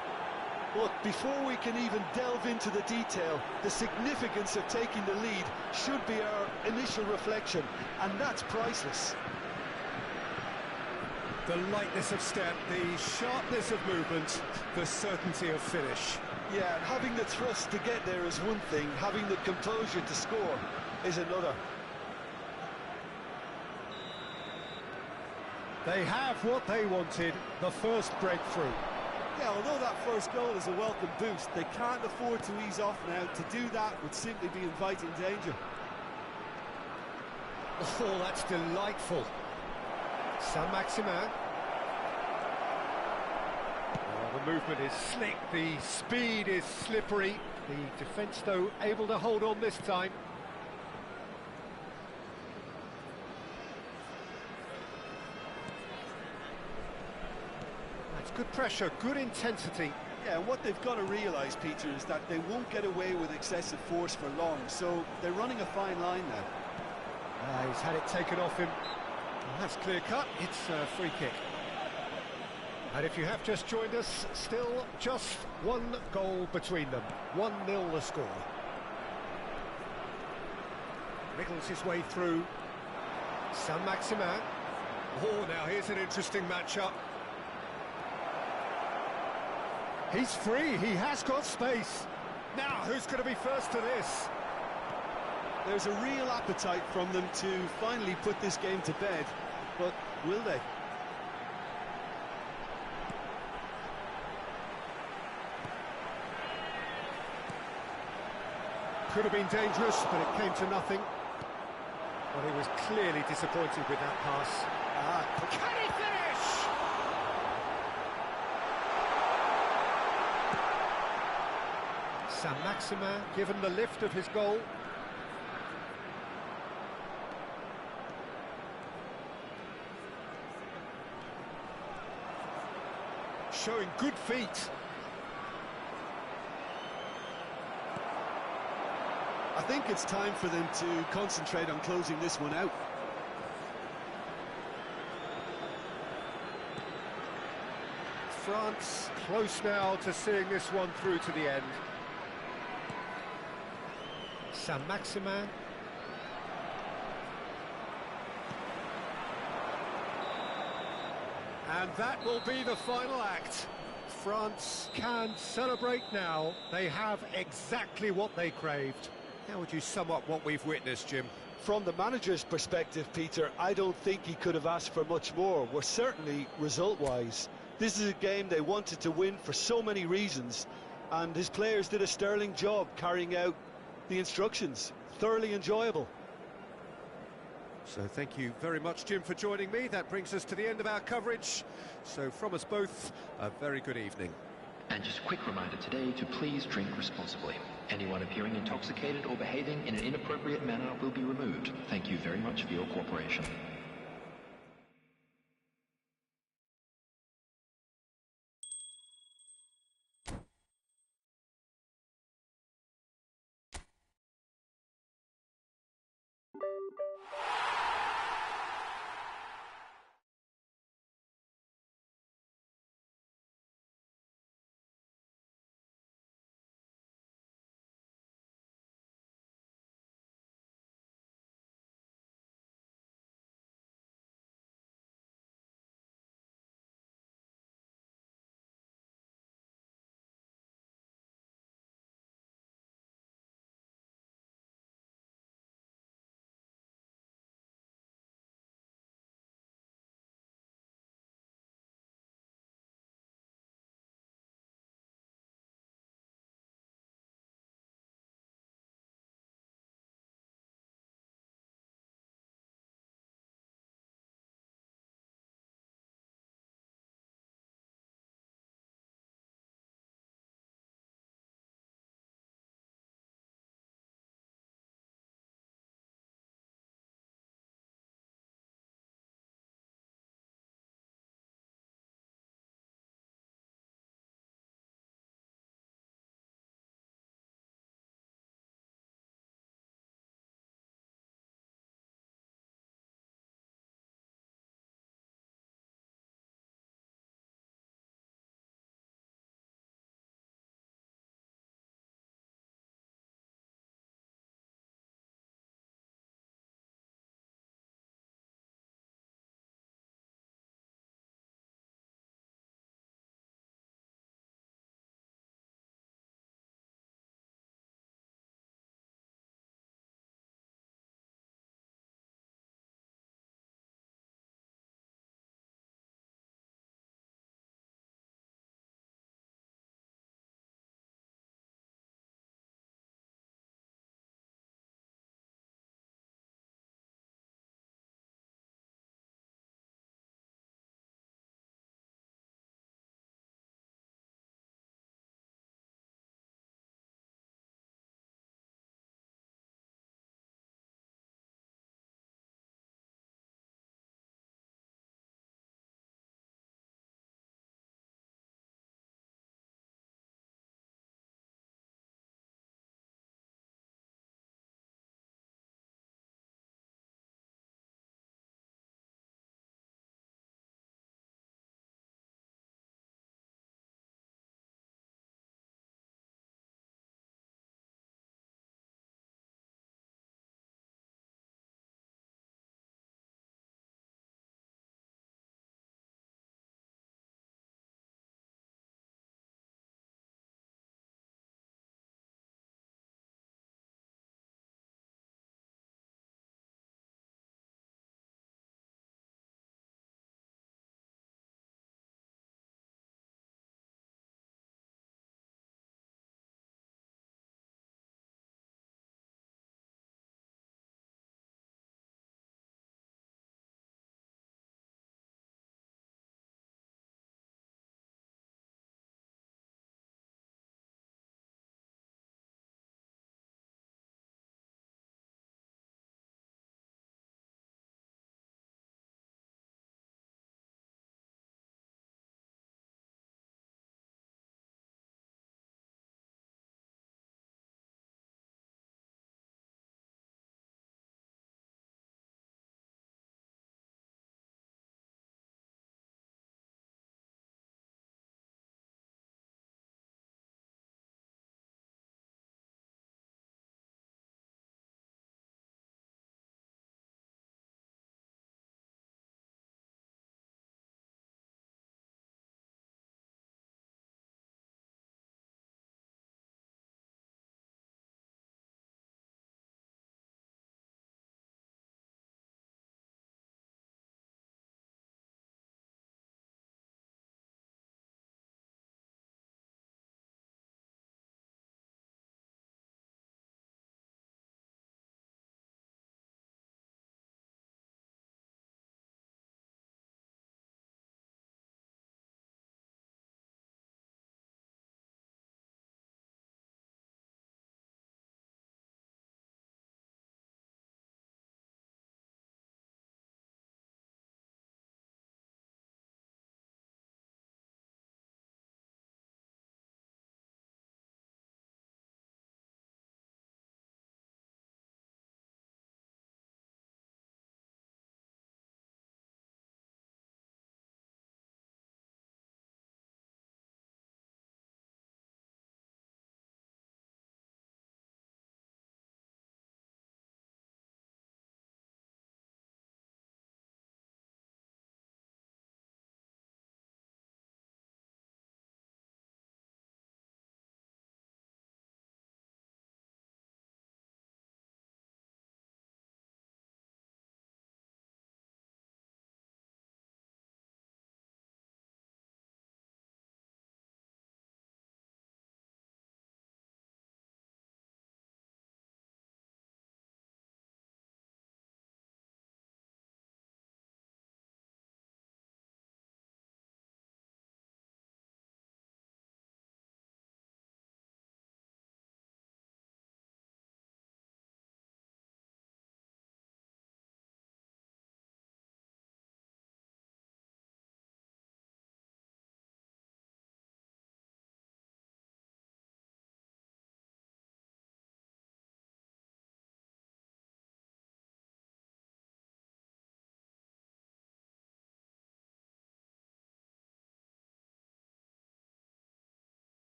Look, before we can even delve into the detail, the significance of taking the lead should be our initial reflection, and that's priceless. The lightness of step, the sharpness of movement, the certainty of finish. Yeah, and having the thrust to get there is one thing, having the composure to score is another. They have what they wanted, the first breakthrough. Yeah, although that first goal is a welcome boost, they can't afford to ease off now. To do that would simply be inviting danger. Oh, that's delightful. Saint-Maximin. The movement is slick, the speed is slippery. The defence, though, able to hold on this time. That's good pressure, good intensity. Yeah, and what they've got to realise, Peter, is that they won't get away with excessive force for long, so they're running a fine line now. He's had it taken off him. Well, that's clear cut, it's a free kick. And if you have just joined us, still just one goal between them. 1-0 the score. Wriggles his way through. Saint-Maximin. Oh, now here's an interesting matchup. He's free, he has got space. Now, who's going to be first to this? There's a real appetite from them to finally put this game to bed, but will they? Could have been dangerous, but it came to nothing. Well, he was clearly disappointed with that pass. Can he finish? Saint-Maximin given the lift of his goal. Showing good feet. I think it's time for them to concentrate on closing this one out. France close now to seeing this one through to the end. Saint-Maximin. And that will be the final act. France can celebrate now. They have exactly what they craved. How would you sum up what we've witnessed, Jim? From the manager's perspective, Peter, I don't think he could have asked for much more. Well, certainly result-wise. This is a game they wanted to win for so many reasons, and his players did a sterling job carrying out the instructions. Thoroughly enjoyable. So thank you very much, Jim, for joining me. That brings us to the end of our coverage. So from us both, a very good evening. And just a quick reminder today to please drink responsibly. Anyone appearing intoxicated or behaving in an inappropriate manner will be removed. Thank you very much for your cooperation.